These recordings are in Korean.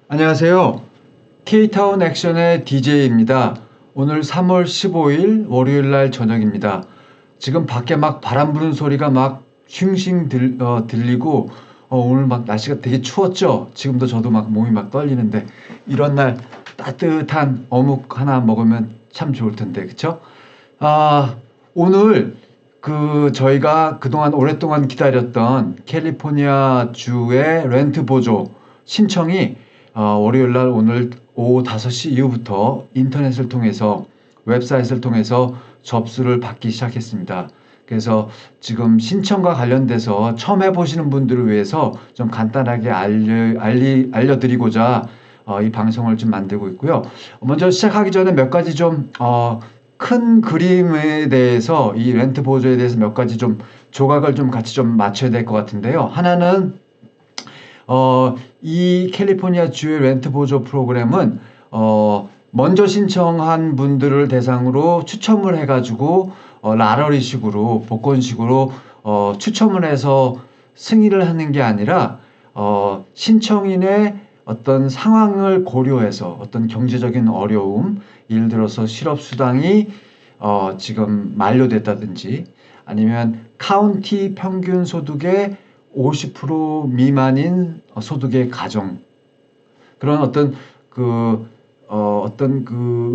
안녕하세요. K타운 액션의 DJ입니다. 오늘 3월 15일 월요일 날 저녁입니다. 지금 밖에 막 바람 부는 소리가 막 쉥쉥 들리고 오늘 막 날씨가 되게 추웠죠? 지금도 저도 막 몸이 막 떨리는데 이런 날 따뜻한 어묵 하나 먹으면 참 좋을 텐데, 그쵸? 아, 오늘 저희가 그동안 오랫동안 기다렸던 캘리포니아 주의 렌트 보조 신청이 월요일 날 오늘 오후 5시 이후부터 인터넷을 통해서 웹사이트를 통해서 접수를 받기 시작했습니다. 그래서 지금 신청과 관련돼서 처음 해보시는 분들을 위해서 좀 간단하게 알려드리고자 이 방송을 좀 만들고 있고요. 먼저 시작하기 전에 몇 가지 큰 그림에 대해서 이 렌트 보조에 대해서 몇 가지 좀 조각을 좀 같이 좀 맞춰야 될 것 같은데요. 하나는 이 캘리포니아 주의 렌트 보조 프로그램은 먼저 신청한 분들을 대상으로 추첨을 해가지고 라러리식으로 복권식으로 추첨을 해서 승인을 하는 게 아니라 신청인의 어떤 상황을 고려해서 어떤 경제적인 어려움, 예를 들어서 실업수당이 지금 만료됐다든지 아니면 카운티 평균 소득의 50% 미만인 소득의 가정, 그런 어떤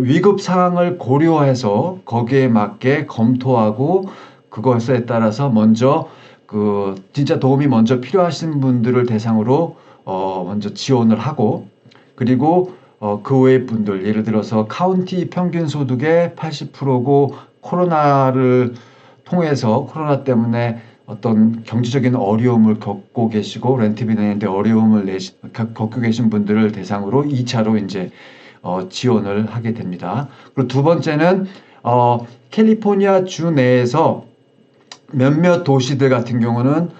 위급 상황을 고려해서 거기에 맞게 검토하고 그것에 따라서 먼저 진짜 도움이 먼저 필요하신 분들을 대상으로 먼저 지원을 하고, 그리고 그 외의 분들, 예를 들어서 카운티 평균 소득의 80%고 코로나 때문에 어떤 경제적인 어려움을 겪고 계시고 렌트비 내는데 어려움을 겪고 계신 분들을 대상으로 2차로 이제 지원을 하게 됩니다. 그리고 두 번째는 캘리포니아 주 내에서 몇몇 도시들 같은 경우는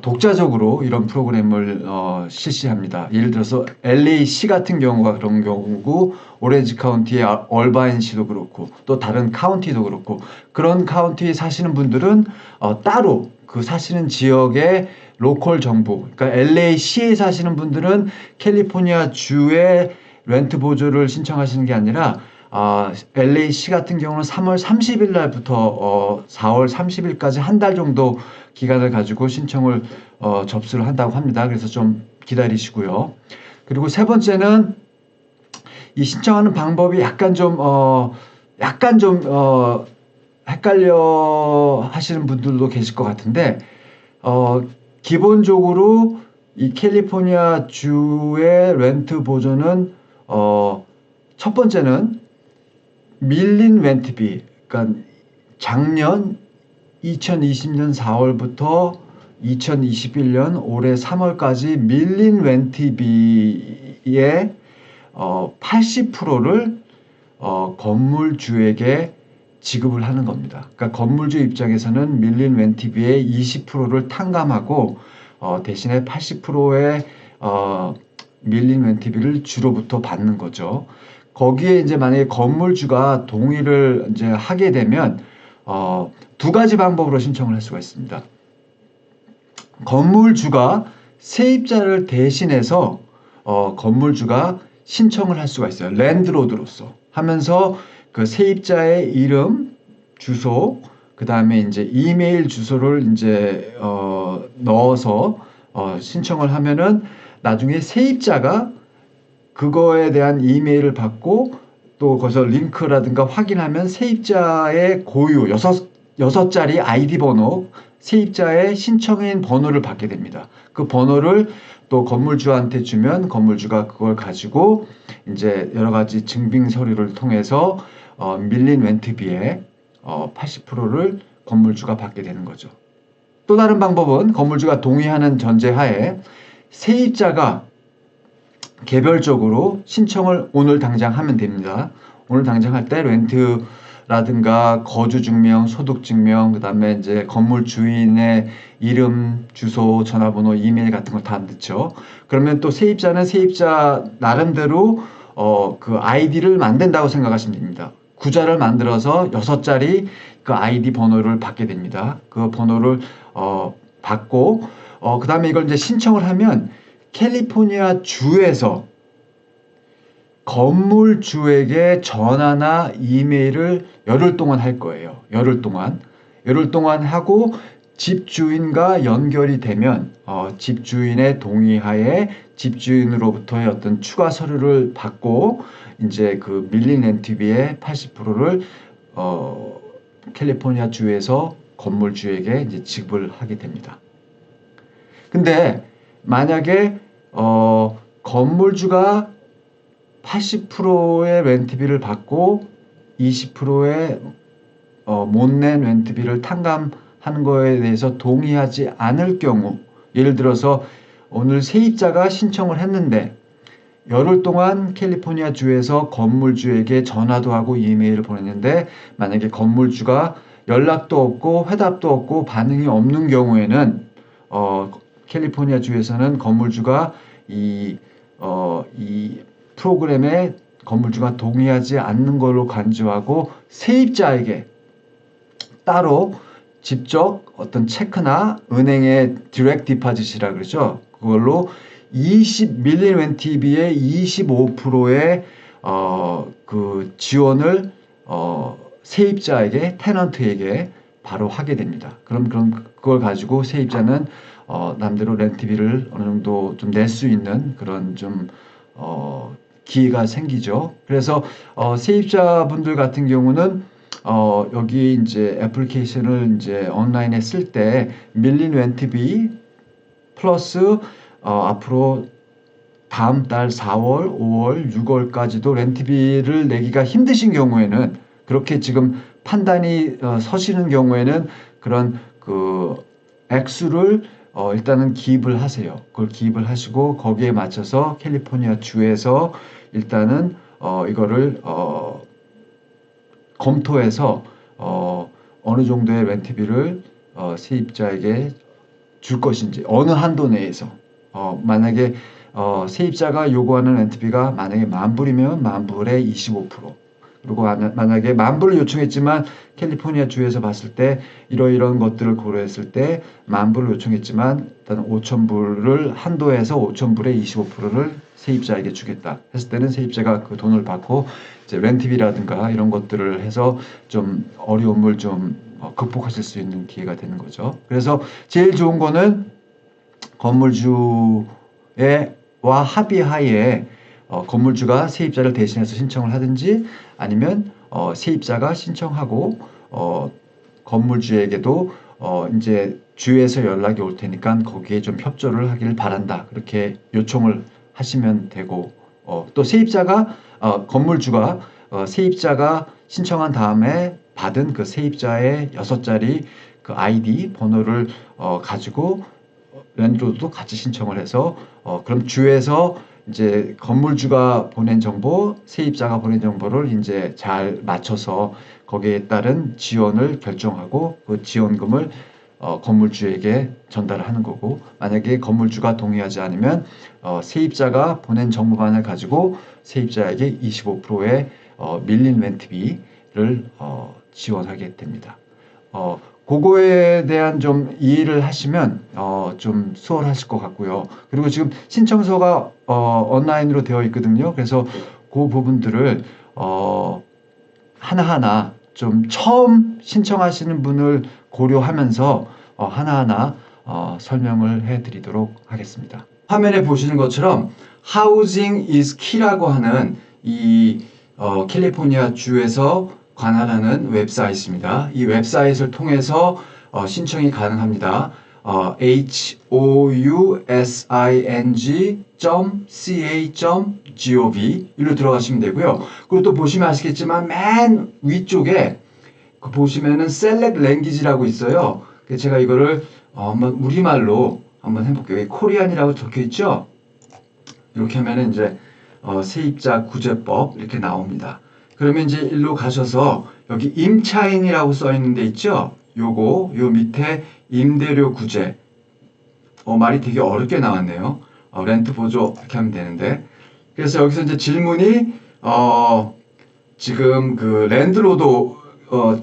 독자적으로 이런 프로그램을 실시합니다. 예를 들어서 LA시 같은 경우가 그런 경우고, 오렌지 카운티의 얼바인시도 그렇고 또 다른 카운티도 그렇고, 그런 카운티에 사시는 분들은 따로 그 사시는 지역의 로컬 정부, 그러니까 LA시에 사시는 분들은 캘리포니아 주의 렌트 보조를 신청하시는 게 아니라 LA시 같은 경우는 3월 30일 날부터 4월 30일까지 한 달 정도 기간을 가지고 신청을 접수를 한다고 합니다. 그래서 좀 기다리시고요. 그리고 세 번째는 이 신청하는 방법이 약간 좀 헷갈려 하시는 분들도 계실 것 같은데, 기본적으로 이 캘리포니아 주의 렌트 보조는 첫 번째는 밀린 렌트비, 그러니까 작년 2020년 4월부터 2021년 올해 3월까지 밀린 렌트비의 80%를 건물주에게 지급을 하는 겁니다. 그러니까 건물주 입장에서는 밀린 렌트비의 20%를 탕감하고 대신에 80%의 밀린 렌트비를 주로부터 받는 거죠. 거기에 이제 만약에 건물주가 동의를 이제 하게 되면 두 가지 방법으로 신청을 할 수가 있습니다. 건물주가 세입자를 대신해서 건물주가 신청을 할 수가 있어요. 랜드로드로서 하면서 그 세입자의 이름, 주소, 그 다음에 이제 이메일 주소를 이제 넣어서 신청을 하면은 나중에 세입자가 그거에 대한 이메일을 받고 또 거기서 링크라든가 확인하면 세입자의 고유 여섯 자리 아이디 번호, 세입자의 신청인 번호를 받게 됩니다. 그 번호를 또 건물주한테 주면 건물주가 그걸 가지고 이제 여러 가지 증빙 서류를 통해서 밀린 렌트비의 80%를 건물주가 받게 되는 거죠. 또 다른 방법은 건물주가 동의하는 전제하에 세입자가 개별적으로 신청을 오늘 당장 하면 됩니다. 오늘 당장 할 때 렌트라든가 거주증명, 소득증명, 그 다음에 이제 건물 주인의 이름, 주소, 전화번호, 이메일 같은 거 다 넣죠. 그러면 또 세입자는 세입자 나름대로 그 아이디를 만든다고 생각하시면 됩니다. 구자를 만들어서 6자리 그 아이디 번호를 받게 됩니다. 그 번호를 받고 그 다음에 이걸 이제 신청을 하면 캘리포니아 주에서 건물주에게 전화나 이메일을 열흘 동안 할 거예요. 열흘 동안. 열흘 동안 하고 집주인과 연결이 되면 집주인의 동의하에 집주인으로부터의 어떤 추가 서류를 받고 이제 그 밀린 렌트비의 80%를 캘리포니아 주에서 건물주에게 이제 지급을 하게 됩니다. 근데 만약에 건물주가 80%의 렌트비를 받고 20%의 못 낸 렌트비를 탕감하는 거에 대해서 동의하지 않을 경우, 예를 들어서 오늘 세입자가 신청을 했는데 열흘 동안 캘리포니아 주에서 건물주에게 전화도 하고 이메일을 보냈는데 만약에 건물주가 연락도 없고 회답도 없고 반응이 없는 경우에는 캘리포니아 주에서는 건물주가 이 프로그램에 건물주가 동의하지 않는 걸로 간주하고 세입자에게 따로 직접 어떤 체크나 은행의 디렉트 디파짓이라 그러죠. 그걸로 밀린 렌트비의 25%의 그 지원을 세입자에게 테넌트에게 바로 하게 됩니다. 그럼 그걸 가지고 세입자는 남대로 렌트비를 어느 정도 좀 낼 수 있는 그런 좀 기회가 생기죠. 그래서 세입자분들 같은 경우는 여기 이제 애플리케이션을 이제 온라인에 쓸 때 밀린 렌트비 플러스 앞으로 다음 달 4월, 5월, 6월까지도 렌트비를 내기가 힘드신 경우에는 그렇게 지금 판단이 서시는 경우에는 그런 그 액수를 일단은 기입을 하세요. 그걸 기입을 하시고 거기에 맞춰서 캘리포니아 주에서 일단은 이거를 검토해서 어느 정도의 렌트비를 세입자에게 줄 것인지 어느 한도 내에서 만약에 세입자가 요구하는 렌트비가 만약에 $10,000이면 $10,000에 25%, 그리고 만약에 $10,000을 요청했지만 캘리포니아 주에서 봤을 때 이러이러한 것들을 고려했을 때 $10,000을 요청했지만 일단 $5,000을 한도에서 $5,000의 25%를 세입자에게 주겠다 했을 때는 세입자가 그 돈을 받고 이제 렌트비라든가 이런 것들을 해서 좀 어려움을 좀 극복하실 수 있는 기회가 되는 거죠. 그래서 제일 좋은 거는 건물주와 합의하에 건물주가 세입자를 대신해서 신청을 하든지 아니면 세입자가 신청하고 건물주에게도 이제 주에서 연락이 올 테니까 거기에 좀 협조를 하길 바란다, 그렇게 요청을 하시면 되고 또 세입자가 건물주가 세입자가 신청한 다음에 받은 그 세입자의 6자리 그 아이디 번호를 가지고 랜드로드도 같이 신청을 해서 그럼 주에서 이제 건물주가 보낸 정보, 세입자가 보낸 정보를 이제 잘 맞춰서 거기에 따른 지원을 결정하고 그 지원금을 건물주에게 전달을 하는 거고, 만약에 건물주가 동의하지 않으면 세입자가 보낸 정보만을 가지고 세입자에게 25%의 밀린 렌트비를 지원하게 됩니다. 그거에 대한 좀 이해를 하시면 좀 수월하실 것 같고요. 그리고 지금 신청서가 온라인으로 되어 있거든요. 그래서 그 부분들을 하나하나 좀 처음 신청하시는 분을 고려하면서 하나하나 설명을 해드리도록 하겠습니다. 화면에 보시는 것처럼 Housing is Key라고 하는 이 캘리포니아 주에서 관할하는 웹사이트입니다. 이 웹사이트를 통해서 신청이 가능합니다. housing.ca.gov 일로 들어가시면 되고요. 그리고 또 보시면 아시겠지만 맨 위쪽에 그 보시면은 Select Language라고 있어요. 제가 이거를 한번 우리말로 한번 해볼게요. 여기 코리안이라고 적혀 있죠? 이렇게 하면은 이제 세입자 구제법 이렇게 나옵니다. 그러면 이제 일로 가셔서 여기 임차인이라고 써 있는 데 있죠? 요 밑에 임대료 구제. 말이 되게 어렵게 나왔네요. 렌트 보조 이렇게 하면 되는데. 그래서 여기서 이제 질문이 지금 그 랜드로드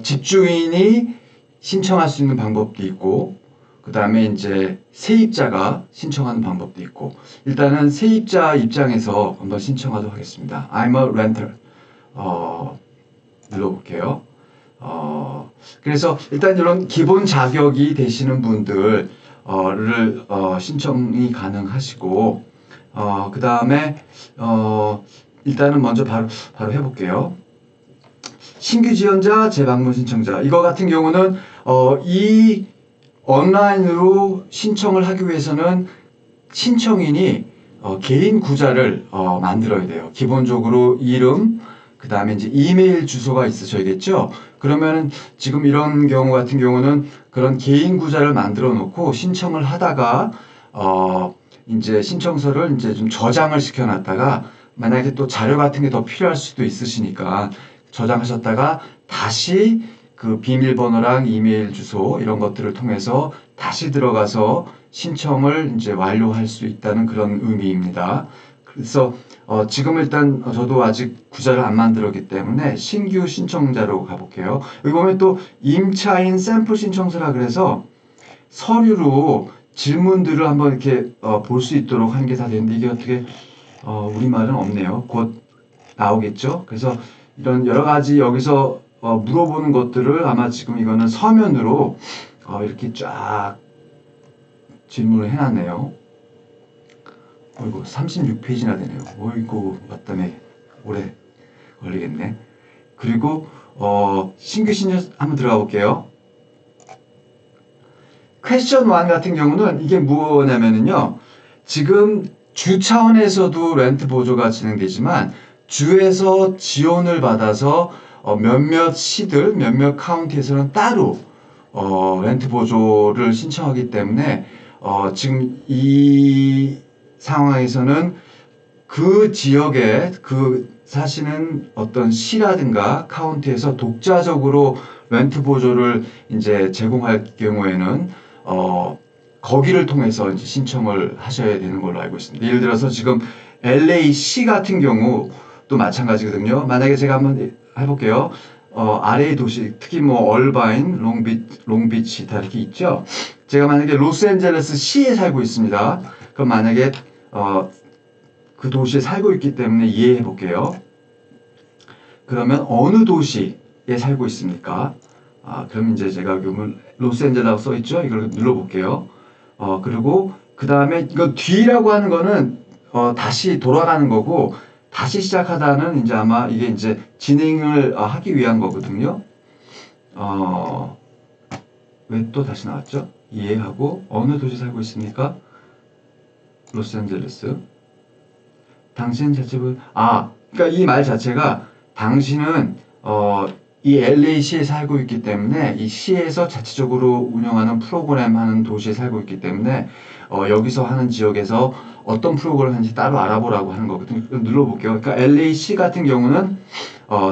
집주인이 신청할 수 있는 방법도 있고, 그 그 다음에 이제 세입자가 신청하는 방법도 있고, 일단은 세입자 입장에서 한번 신청하도록 하겠습니다. I'm a renter. 눌러볼게요. 그래서 일단 이런 기본 자격이 되시는 분들을 신청이 가능하시고, 그 다음에 일단은 먼저 바로 해볼게요. 신규 지원자, 재방문 신청자. 이거 같은 경우는 이 온라인으로 신청을 하기 위해서는 신청인이 개인 구자를 만들어야 돼요. 기본적으로 이름, 그 다음에 이제 이메일 주소가 있으셔야겠죠. 그러면 지금 이런 경우 같은 경우는 그런 개인 구자를 만들어 놓고 신청을 하다가 이제 신청서를 이제 좀 저장을 시켜 놨다가 만약에 또 자료 같은 게 더 필요할 수도 있으시니까 저장하셨다가 다시 그 비밀번호랑 이메일 주소 이런 것들을 통해서 다시 들어가서 신청을 이제 완료할 수 있다는 그런 의미입니다. 그래서 지금 일단 저도 아직 구자를 안 만들었기 때문에 신규 신청자로 가볼게요. 여기 보면 또 임차인 샘플 신청서라 그래서 서류로 질문들을 한번 이렇게 볼 수 있도록 하는 게 다 되는데 이게 어떻게 우리말은 없네요. 곧 나오겠죠. 그래서 이런 여러 가지 여기서 물어보는 것들을 아마 지금 이거는 서면으로 이렇게 쫙 질문을 해놨네요. 어이구 36페이지나 되네요. 어이구 맞다네. 오래 걸리겠네. 그리고 신규 신청 한번 들어가 볼게요. 퀘스천 1 같은 경우는 이게 뭐냐면은요. 지금 주 차원에서도 렌트 보조가 진행되지만 주에서 지원을 받아서 몇몇 시들, 몇몇 카운티에서는 따로 렌트 보조를 신청하기 때문에 지금 이 상황에서는 그 지역에 사시는 어떤 시라든가 카운티에서 독자적으로 렌트 보조를 이제 제공할 경우에는 거기를 통해서 이제 신청을 하셔야 되는 걸로 알고 있습니다. 예를 들어서 지금 LA시 같은 경우도 마찬가지거든요. 만약에 제가 한번 해볼게요. LA 도시, 특히 뭐 얼바인, 롱비치 다 이렇게 있죠. 제가 만약에 로스앤젤레스 시에 살고 있습니다. 그럼 만약에 그 도시에 살고 있기 때문에 이해해 볼게요. 그러면 어느 도시에 살고 있습니까? 그럼 이제 제가 여기 로스앤젤레스라고 써 있죠. 이걸 눌러 볼게요. 그리고 그 다음에 이거 뒤라고 하는 거는 다시 돌아가는 거고 다시 시작하다는 이제 아마 이게 이제 진행을 하기 위한 거거든요. 왜 또 다시 나왔죠? 이해하고 어느 도시 살고 있습니까? 로스앤젤레스. 당신 자체부 그러니까 이 말 자체가 당신은 이 LA시에 살고 있기 때문에 이 시에서 자체적으로 운영하는 프로그램 하는 도시에 살고 있기 때문에 여기서 하는 지역에서 어떤 프로그램을 하는지 따로 알아보라고 하는 거거든요. 눌러볼게요. 그러니까 LA시 같은 경우는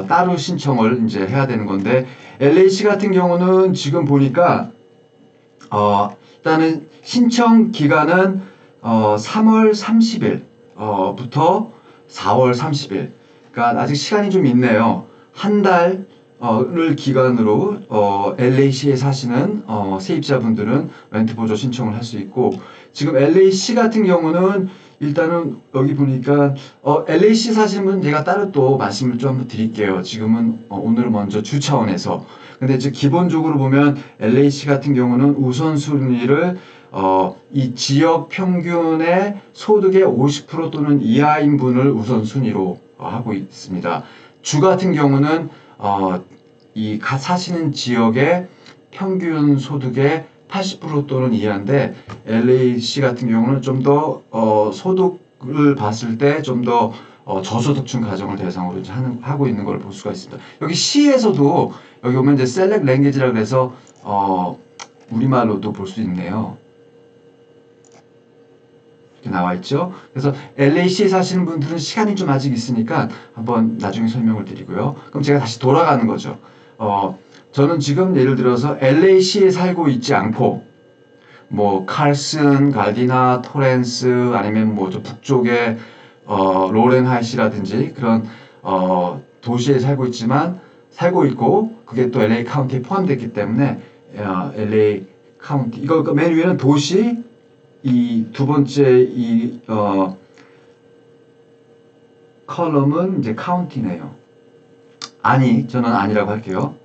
따로 신청을 이제 해야 되는 건데 LA시 같은 경우는 지금 보니까 일단은 신청 기간은 3월 30일 부터 4월 30일. 그러니까 아직 시간이 좀 있네요. 한 달을 기간으로 LA시에 사시는 세입자분들은 렌트 보조 신청을 할 수 있고 지금 LA시 같은 경우는 일단은 여기 보니까 LA시 사시는 분 제가 따로 또 말씀을 좀 한번 드릴게요. 지금은 오늘은 먼저 주 차원에서 근데 이제 기본적으로 보면 LA시 같은 경우는 우선순위를 이 지역 평균의 소득의 50% 또는 이하인 분을 우선순위로 하고 있습니다. 주 같은 경우는 이 사시는 지역의 평균 소득의 80% 또는 이하인데 LA시 같은 경우는 좀 더 소득을 봤을 때 좀 더 저소득층 가정을 대상으로 이제 하고 있는 걸 볼 수가 있습니다. 여기 시에서도 여기 오면 이제 셀렉 랭귀지라 그래서 우리말로도 볼 수 있네요. 이렇게 나와 있죠. 그래서 LA시에 사시는 분들은 시간이 좀 아직 있으니까 한번 나중에 설명을 드리고요. 그럼 제가 다시 돌아가는 거죠. 저는 지금 예를 들어서 LA시에 살고 있지 않고 뭐 칼슨, 갈디나, 토렌스 아니면 뭐 저 북쪽에 로렌하이시라든지 그런 도시에 살고 있고 그게 또 LA 카운티에 포함됐기 때문에 LA 카운티. 이거 맨 위에는 도시, 이 두 번째 컬럼은 이제 카운티네요. 아니, 저는 아니라고 할게요.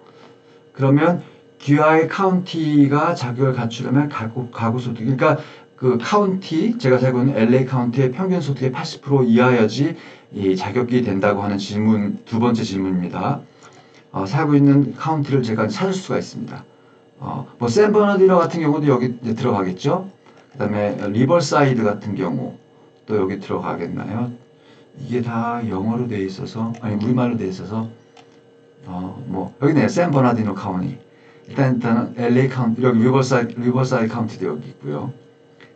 그러면 귀하의 카운티가 자격을 갖추려면 가구 소득, 그러니까 그 카운티, 제가 살고 있는 LA 카운티의 평균 소득의 80% 이하여야지 이 자격이 된다고 하는 질문, 두 번째 질문입니다. 살고 있는 카운티를 제가 찾을 수가 있습니다. 뭐 샌버나디노 같은 경우도 여기 이제 들어가겠죠. 그 다음에 리버사이드 같은 경우 또 여기 들어가겠나요? 이게 다 영어로 돼 있어서, 아니 우리말로 돼 있어서 뭐 여기네, 샌버나디노 카운티. 일단 LA 카운티, 여기 리버사이드 카운티도 여기 있고요.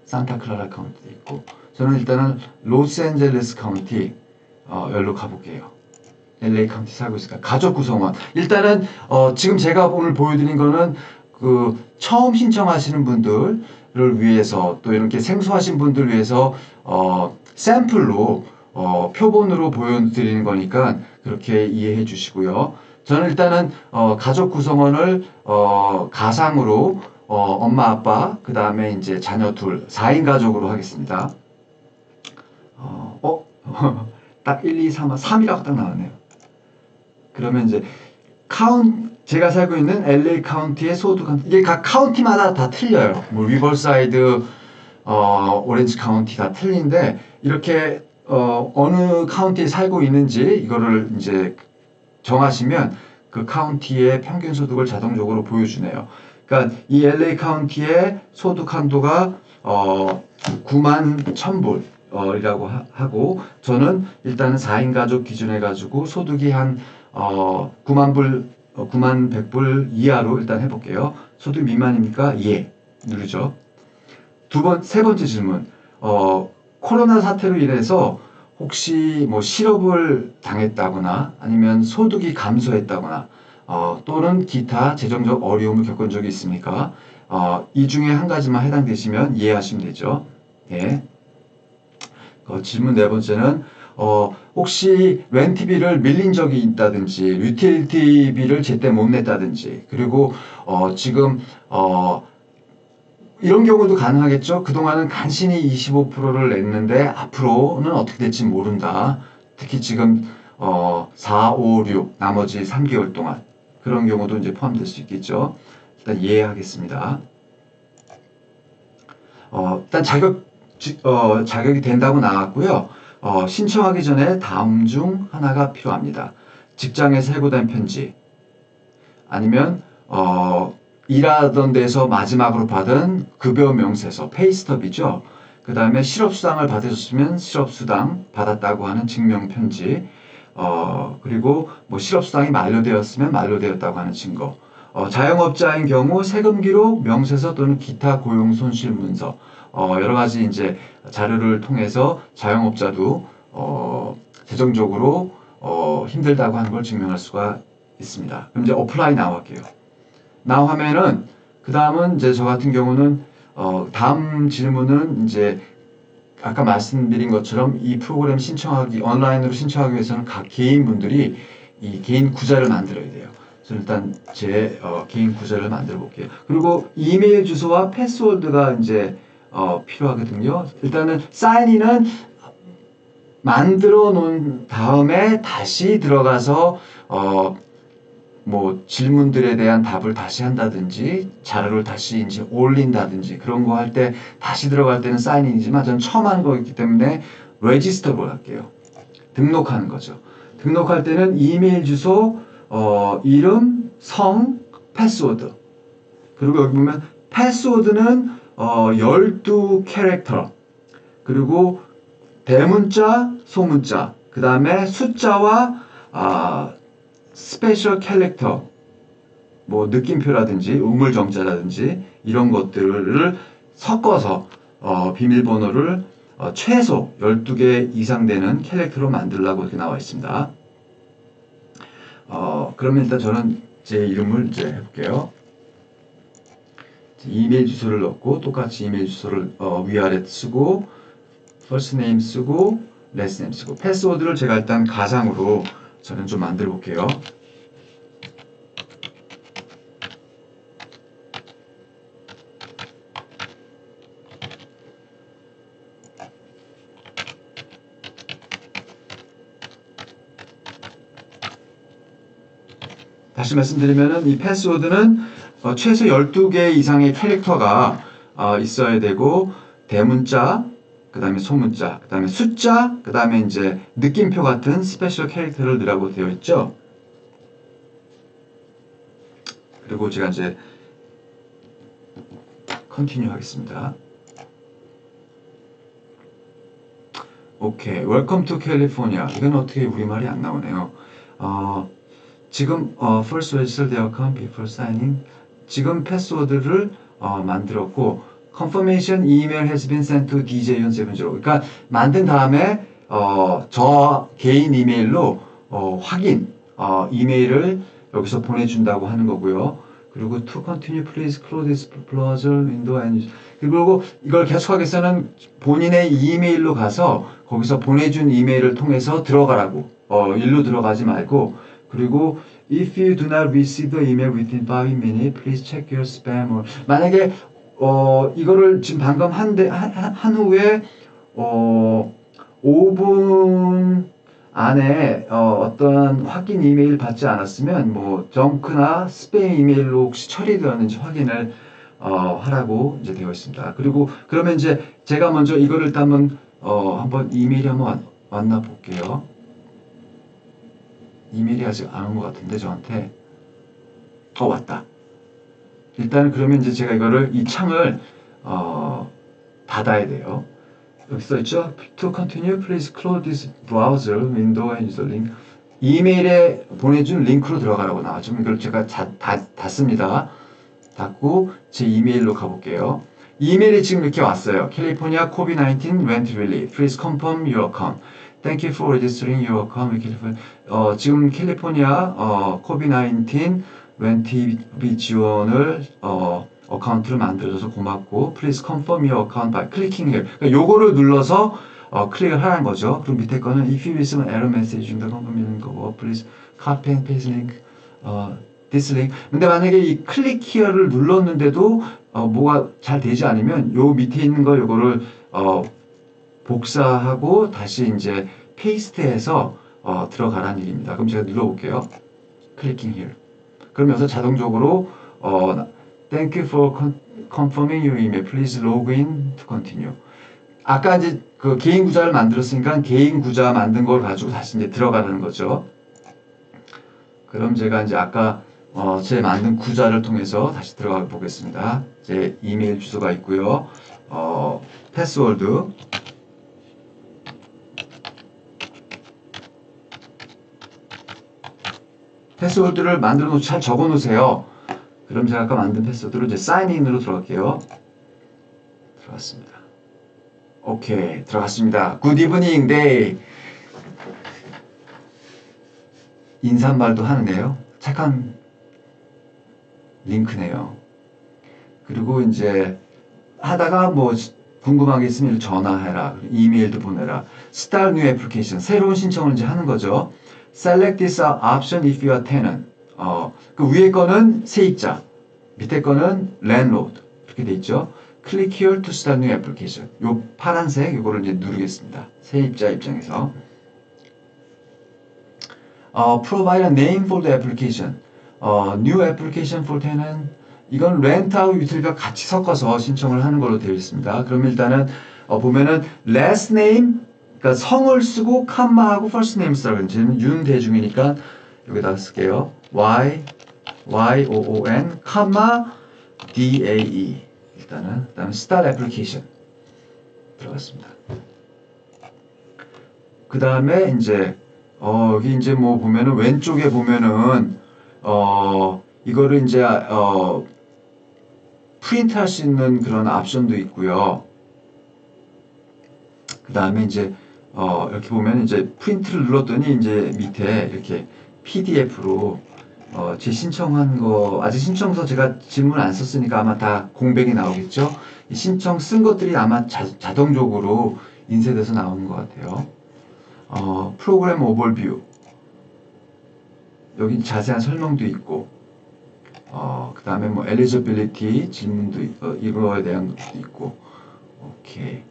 산타클라라 카운티도 있고. 저는 일단은 로스앤젤레스 카운티 여기로 가볼게요. LA 카운티 살고 있으니까 가족 구성원. 일단은 지금 제가 오늘 보여드린 거는 그 처음 신청하시는 분들을 위해서, 또 이렇게 생소하신 분들 위해서 샘플로 표본으로 보여드리는 거니까 그렇게 이해해 주시고요. 저는 일단은 가족 구성원을 가상으로 엄마, 아빠, 그 다음에 이제 자녀 둘, 4인 가족으로 하겠습니다. 딱 1, 2, 3, 3이라고 딱 나왔네요. 그러면 이제 제가 살고 있는 LA 카운티의 소득, 이게 각 카운티마다 다 틀려요. 뭐 리버사이드, 오렌지 카운티 다 틀린데, 이렇게 어느 카운티에 살고 있는지 이거를 이제 정하시면 그 카운티의 평균 소득을 자동적으로 보여주네요. 그러니까 이 LA 카운티의 소득 한도가 9만 1,000불 이라고 하고, 저는 일단은 4인 가족 기준해 가지고 소득이 한 9만 100불 이하로 일단 해볼게요. 소득 미만입니까? 예. 누르죠. 세 번째 질문. 코로나 사태로 인해서 혹시 뭐 실업을 당했다거나 아니면 소득이 감소했다거나 또는 기타 재정적 어려움을 겪은 적이 있습니까? 이 중에 한 가지만 해당되시면 이해하시면 되죠. 예. 질문 네 번째는 혹시 렌트비를 밀린 적이 있다든지 유틸리티비를 제때 못 냈다든지, 그리고 지금 이런 경우도 가능하겠죠. 그동안은 간신히 25%를 냈는데 앞으로는 어떻게 될지 모른다. 특히 지금 4, 5, 6 나머지 3개월 동안 그런 경우도 이제 포함될 수 있겠죠. 일단 이해하겠습니다. 일단 자격이 된다고 나왔고요. 신청하기 전에 다음 중 하나가 필요합니다. 직장에서 해고된 편지, 아니면 일하던 데서 마지막으로 받은 급여 명세서, 페이스톱이죠. 그 다음에 실업수당을 받으셨으면 실업수당 받았다고 하는 증명편지, 그리고 뭐 실업수당이 만료되었으면 만료되었다고 하는 증거, 자영업자인 경우 세금 기록, 명세서 또는 기타 고용 손실 문서, 여러 가지 이제 자료를 통해서 자영업자도 재정적으로 힘들다고 하는 걸 증명할 수가 있습니다. 그럼 이제 어플라이 나우 할게요. 나우 하면은 그 다음은 이제 저 같은 경우는 다음 질문은 이제 아까 말씀드린 것처럼 이 프로그램 온라인으로 신청하기 위해서는 각 개인분들이 이 개인 구자를 만들어야 돼요. 그래서 일단 제 개인 구자를 만들어 볼게요. 그리고 이메일 주소와 패스워드가 이제 필요하거든요. 일단은 사인인은 만들어 놓은 다음에 다시 들어가서 뭐 질문들에 대한 답을 다시 한다든지 자료를 다시 이제 올린다든지 그런 거 할 때 다시 들어갈 때는 사인인이지만 저는 처음 하는 거기 때문에 레지스터를 할게요. 등록하는 거죠. 등록할 때는 이메일 주소, 이름, 성, 패스워드. 그리고 여기 보면 패스워드는 12캐릭터, 그리고 대문자, 소문자, 그 다음에 숫자와 스페셜 캐릭터, 뭐 느낌표라든지 우물정자라든지 이런 것들을 섞어서 비밀번호를 최소 12개 이상 되는 캐릭터로 만들라고 이렇게 나와 있습니다. 그러면 일단 저는 제 이름을 이제 해볼게요. 이메일 주소를 넣고 똑같이 이메일 주소를 위아래 쓰고 first name 쓰고 last name 쓰고, 패스워드를 제가 일단 가상으로 저는 좀 만들어 볼게요. 다시 말씀드리면은 이 패스워드는 최소 12개 이상의 캐릭터가 있어야 되고 대문자, 그 다음에 소문자, 그 다음에 숫자, 그 다음에 이제 느낌표 같은 스페셜 캐릭터를 넣으라고 되어 있죠. 그리고 제가 이제 컨티뉴 하겠습니다. 오케이, Welcome to California. 이건 어떻게 우리말이 안 나오네요. 지금 first register their account before signing. 지금 패스워드를 만들었고 confirmation email has been sent to djun70. 그러니까 만든 다음에 저 개인 이메일로 확인 이메일을 여기서 보내준다고 하는 거고요. 그리고 to continue, please close this browser window and 그리고 이걸 계속하기 위해서는 본인의 이메일로 가서 거기서 보내준 이메일을 통해서 들어가라고 일로 들어가지 말고 그리고 if you do not receive the email within 5 minutes, please check your spam. 만약에 이거를 지금 방금 한 후에 5분 안에 어떤 확인 이메일 받지 않았으면 뭐 정크나 스팸 이메일로 혹시 처리되었는지 확인을 하라고 이제 되어 있습니다. 그리고 그러면 이제 제가 먼저 이거를 일단 한번 이메일이 한번 왔나 볼게요. 이메일이 아직 안 온 것 같은데 저한테 왔다. 일단 그러면 이제 제가 이 창을 닫아야 돼요. 여기 써있죠? To continue, please close this browser window and use the link. 이메일에 보내준 링크로 들어가라고 나왔죠. 이걸 제가 닫습니다. 닫고 제 이메일로 가볼게요. 이메일이 지금 이렇게 왔어요. California COVID-19 Rent Relief. Please confirm your account. Thank you for registering your account. 지금 캘리포니아 COVID-19 렌트비 지원을 어카운트를 만들어줘서 고맙고 Please confirm your account by clicking here. 그러니까 요거를 눌러서 클릭을 하라는 거죠. 그럼 밑에 거는 If you receive an error message in the confirmation 거고 Please copy and paste link this link. 근데 만약에 이 클릭 히어를 눌렀는데도 뭐가 잘 되지 않으면 요 밑에 있는 거 요거를 복사하고 다시 이제 페이스트해서 들어가라는 일입니다. 그럼 제가 눌러볼게요. 클릭ing here. 그러면서 자동적으로 Thank you for confirming your email. Please log in to continue. 아까 이제 그 개인 구자를 만들었으니까 개인 구자 만든 걸 가지고 다시 이제 들어가라는 거죠. 그럼 제가 이제 아까 제 만든 구자를 통해서 다시 들어가 보겠습니다. 제 이메일 주소가 있고요. 패스워드. 패스워드를 만들어 놓고 잘 적어 놓으세요. 그럼 제가 아까 만든 패스워드로 이제 사인인으로 들어갈게요. 들어갔습니다. 오케이, 들어갔습니다. 굿 이브닝 데이. 인사말도 하네요. 착한 링크네요. 그리고 이제 하다가 뭐 궁금한 게 있으면 전화해라. 이메일도 보내라. Start new application. 새로운 신청을 이제 하는 거죠. Select this option if you are tenant. 그 위에 거는 세입자, 밑에 거는 landlord. 이렇게 돼 있죠. Click here to start new application. 요 파란색 요거를 이제 누르겠습니다. 세입자 입장에서. Provide a name for the application. New application for tenant. 이건 렌트하고 유틸리티가 같이 섞어서 신청을 하는 걸로 되어 있습니다. 그럼 일단은 보면은 last name, 그러니까 성을 쓰고 칸마하고 first name 쓰라고 지금 윤대중이니까 여기다가 쓸게요. Y-O-O-N, 칸마 D-A-E. 일단은 그다음에 start application 들어갔습니다. 그 다음에 이제 여기 이제 뭐 보면은 왼쪽에 보면은 이거를 이제 프린트 할 수 있는 그런 옵션도 있고요. 그 다음에 이제 이렇게 보면 이제 프린트를 눌렀더니 이제 밑에 이렇게 PDF로 제 신청한 거 아직 신청서 제가 질문 안 썼으니까 아마 다 공백이 나오겠죠. 이 신청 쓴 것들이 아마 자동적으로 인쇄돼서 나오는 것 같아요. 프로그램 오버뷰 여기 자세한 설명도 있고 그 다음에 뭐 eligibility 질문도 이거에 대한 것도 있고 오케이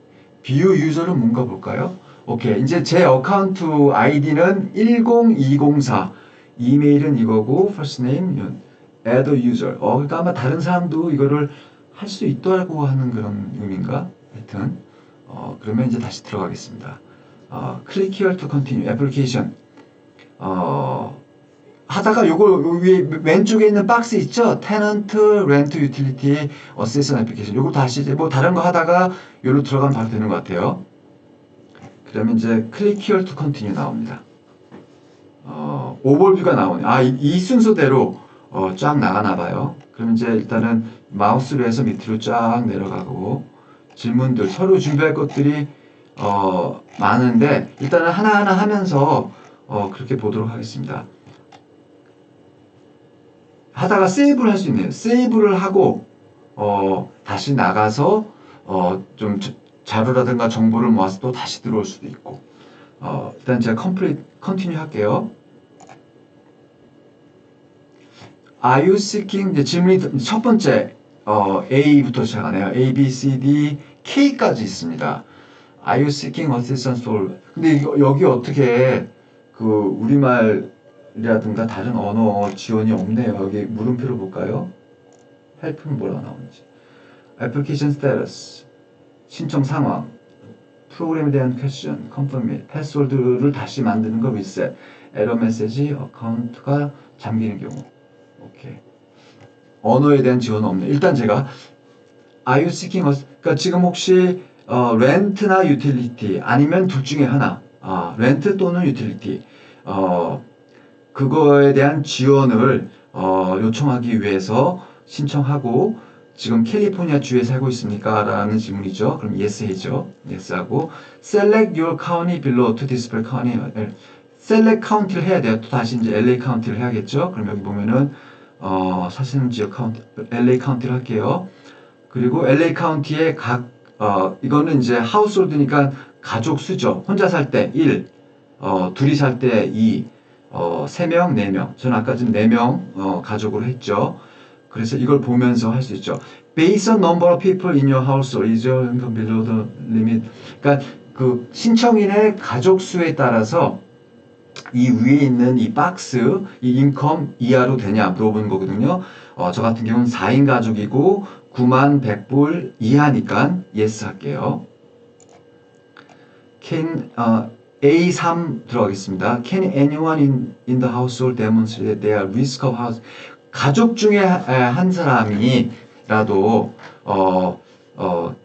뷰 유저는 뭔가 볼까요? 오케이 이제 제 어카운트 아이디는 10204 이메일은 이거고 first name add a user. 그러니까 아마 다른 사람도 이거를 할 수 있다고 하는 그런 의미인가? 하여튼 그러면 이제 다시 들어가겠습니다. click here to continue application. 하다가 요거 위에 왼쪽에 있는 박스 있죠? tenant, rent, utility, accession application. 요거 다시 이제 뭐 다른 거 하다가 요로 들어가면 바로 되는 것 같아요. 그러면 이제 click here to continue 나옵니다. 오버뷰가 나오네. 이 순서대로 쫙 나가나 봐요. 그럼 이제 일단은 마우스로 해서 밑으로 쫙 내려가고 질문들 서로 준비할 것들이 많은데 일단은 하나하나 하면서 그렇게 보도록 하겠습니다. 하다가 세이브를 할 수 있네요. 세이브를 하고 다시 나가서 좀 자료라든가 정보를 모아서 또 다시 들어올 수도 있고 일단 제가 컨티뉴 할게요. Are you seeking? 이제 질문이 첫 번째 A부터 시작하네요. A, B, C, D, K까지 있습니다. Are you seeking assistance for? 근데 여기 어떻게 그 우리말이라든가 다른 언어 지원이 없네요. 여기 물음표를 볼까요? help는 뭐라고 나오는지. application status, 신청 상황, 프로그램에 대한 퀘스천, 컨펌, 패스워드를 다시 만드는 거 리셋, 에러 메시지, 어카운트가 잠기는 경우. 오케이. 언어에 대한 지원은 없네. 일단 제가 Are you seeking 그러니까 지금 혹시 렌트나 유틸리티 아니면 둘 중에 하나 렌트 또는 유틸리티 그거에 대한 지원을 요청하기 위해서 신청하고 지금 캘리포니아 주에 살고 있습니까? 라는 질문이죠. 그럼 yes 해죠. yes 하고 select your county below to display county select county를 해야 돼요. 또 다시 이제 LA county를 해야겠죠. 그럼 여기 보면은 사시는 지역 카운티 LA 카운티를 할게요. 그리고 LA 카운티의 이거는 이제 하우스홀드니까 가족 수죠. 혼자 살 때 1, 둘이 살 때 2, 3명, 4명. 저는 아까 좀 4명 가족으로 했죠. 그래서 이걸 보면서 할 수 있죠. Based on number of people in your household, is your income below the limit? 그러니까 그 신청인의 가족 수에 따라서 이 위에 있는 이 박스, 이 인컴 이하로 되냐 물어보는 거거든요. 저 같은 경우는 4인 가족이고 9만 100불 이하니까 yes 할게요. A3 들어가겠습니다. Can anyone in the household demonstrate their risk of house? 가족 중에 한 사람이라도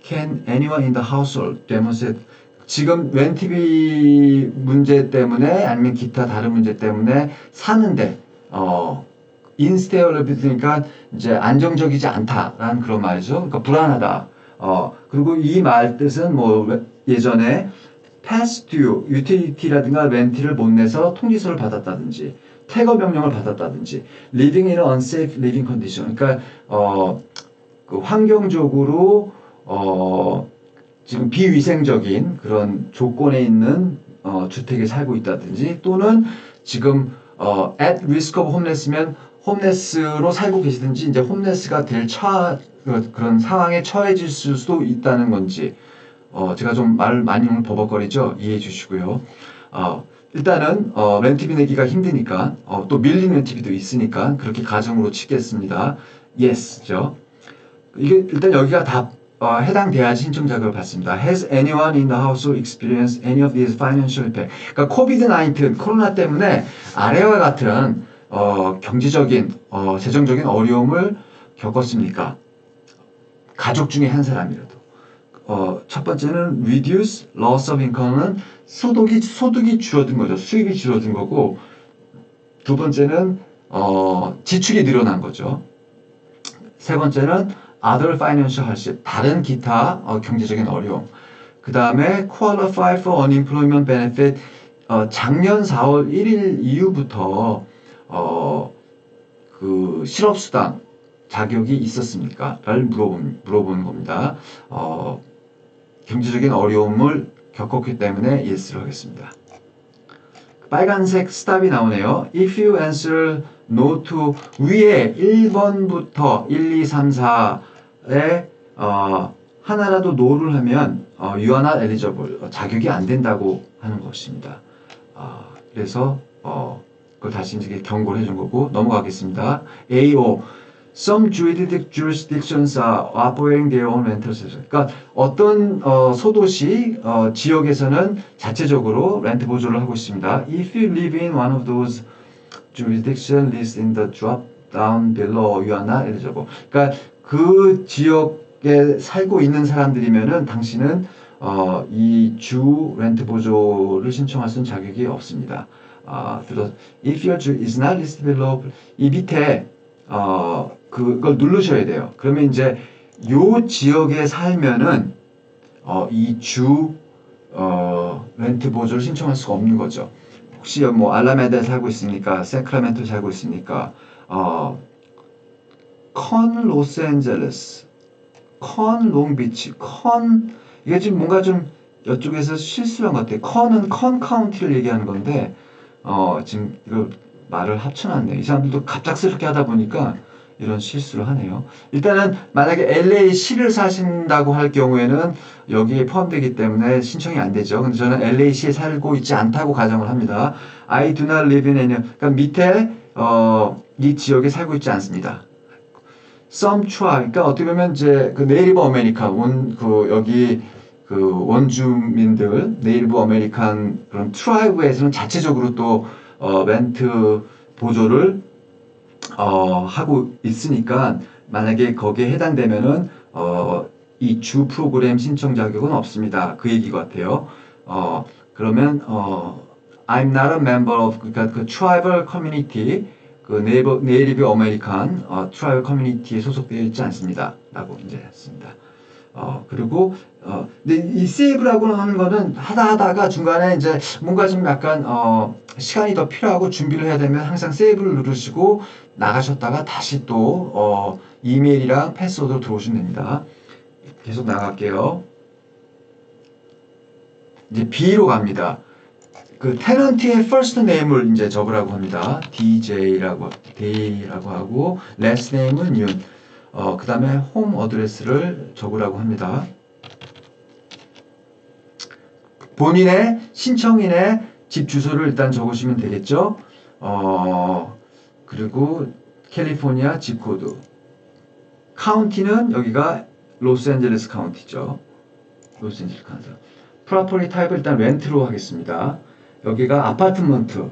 Can anyone in the household demonstrate? 지금 렌트비 문제 때문에 아니면 기타 다른 문제 때문에 사는데 인스테어러비드니까 이제 안정적이지 않다라는 그런 말이죠. 그러니까 불안하다. 그리고 이 말 뜻은 뭐 예전에 past due, utility라든가 렌트를 못 내서 통지서를 받았다든지 퇴거 명령을 받았다든지 living in an unsafe living condition. 그러니까 그 환경적으로 지금 비위생적인 그런 조건에 있는 주택에 살고 있다든지 또는 지금 at risk of homeless면 홈레스로 살고 계시든지 이제 홈레스가 될 그런 상황에 처해질 수도 있다는 건지 제가 좀 말 많이 오늘 버벅거리죠? 이해해 주시고요. 일단은 렌트비 내기가 힘드니까 또 밀린 렌트비도 있으니까 그렇게 가정으로 치겠습니다. Yes죠. 이게 일단 여기가 다 해당돼야지 신청 자격을 받습니다. Has anyone in the household experienced any of these financial impact? 그러니까 코비드-19 코로나 때문에 아래와 같은 경제적인 재정적인 어려움을 겪었습니까? 가족 중에 한 사람이라도. 첫 번째는 reduce loss of income는 소득이 줄어든 거죠. 수입이 줄어든 거고 두 번째는 지출이 늘어난 거죠. 세 번째는 other financial hardship, 다른 기타 경제적인 어려움. 그 다음에 qualify for unemployment benefit, 작년 4월 1일 이후부터 그 실업수당 자격이 있었습니까? 를 물어보는 겁니다. 경제적인 어려움을 겪었기 때문에 yes를 하겠습니다. 빨간색 스탑이 나오네요. If you answer no to 위에 1번부터 1, 2, 3, 4에 하나라도 no를 하면 you are not eligible, 자격이 안 된다고 하는 것입니다. 그래서 그걸 다시 이제 경고를 해준 거고 넘어가겠습니다. AO Some jurisdictions are operating their own rental service. 그러니까 어떤 소도시 지역에서는 자체적으로 렌트 보조를 하고 있습니다. If you live in one of those jurisdictions listed in the drop down below, you are not eligible. 그러니까 그 지역에 살고 있는 사람들이면은 당신은 이 주 렌트 보조를 신청할 수 있는 자격이 없습니다. If your is not listed below, 이 밑에 그걸 누르셔야 돼요. 그러면 이제 요 지역에 살면은 이 주 렌트 보조를 신청할 수가 없는 거죠. 혹시 뭐 알라메다에 살고 있으니까, 세크라멘토에 살고 있으니까 컨 로스앤젤레스, 컨 롱비치, 컨 이게 지금 뭔가 좀 이쪽에서 실수한 것 같아요. 컨은 컨 카운티를 얘기하는 건데 지금 이걸 말을 합쳐놨네요. 이 사람들도 갑작스럽게 하다 보니까 이런 실수를 하네요. 일단은 만약에 LA시를 사신다고 할 경우에는 여기에 포함되기 때문에 신청이 안 되죠. 근데 저는 LA시에 살고 있지 않다고 가정을 합니다. I do not live in any. 그러니까 밑에 이 지역에 살고 있지 않습니다. Some tribe. 그러니까 어떻게 보면 이제 그 네이티브 아메리칸 여기 그 원주민들 네이티브 아메리칸 그런 트라이브에서는 자체적으로 또 렌트 보조를 하고 있으니까 만약에 거기에 해당되면은 이 주 프로그램 신청 자격은 없습니다. 그 얘기 같아요. 그러면 I'm not a member of 그러니까 그 tribal community 그 네이티브 아메리칸 트라이벌 커뮤니티에 소속되어 있지 않습니다. 라고 이제 했습니다. 그리고 근데 이 세이브라고 하는 거는 하다가 중간에 이제 뭔가 좀 약간 시간이 더 필요하고 준비를 해야 되면 항상 세이브를 누르시고 나가셨다가 다시 또 이메일이랑 패스워드로 들어오시면 됩니다. 계속 나갈게요. 이제 B로 갑니다. 그 테넌트의 first name을 이제 적으라고 합니다. DJ라고 하고 last name은 윤. 그 다음에 홈 어드레스를 적으라고 합니다. 본인의 신청인의 집 주소를 일단 적으시면 되겠죠. 그리고 캘리포니아 집 코드. 카운티는 여기가 로스앤젤레스 카운티죠. 로스앤젤레스 카운티. 프로퍼티 타입을 일단 렌트로 하겠습니다. 여기가 아파트먼트도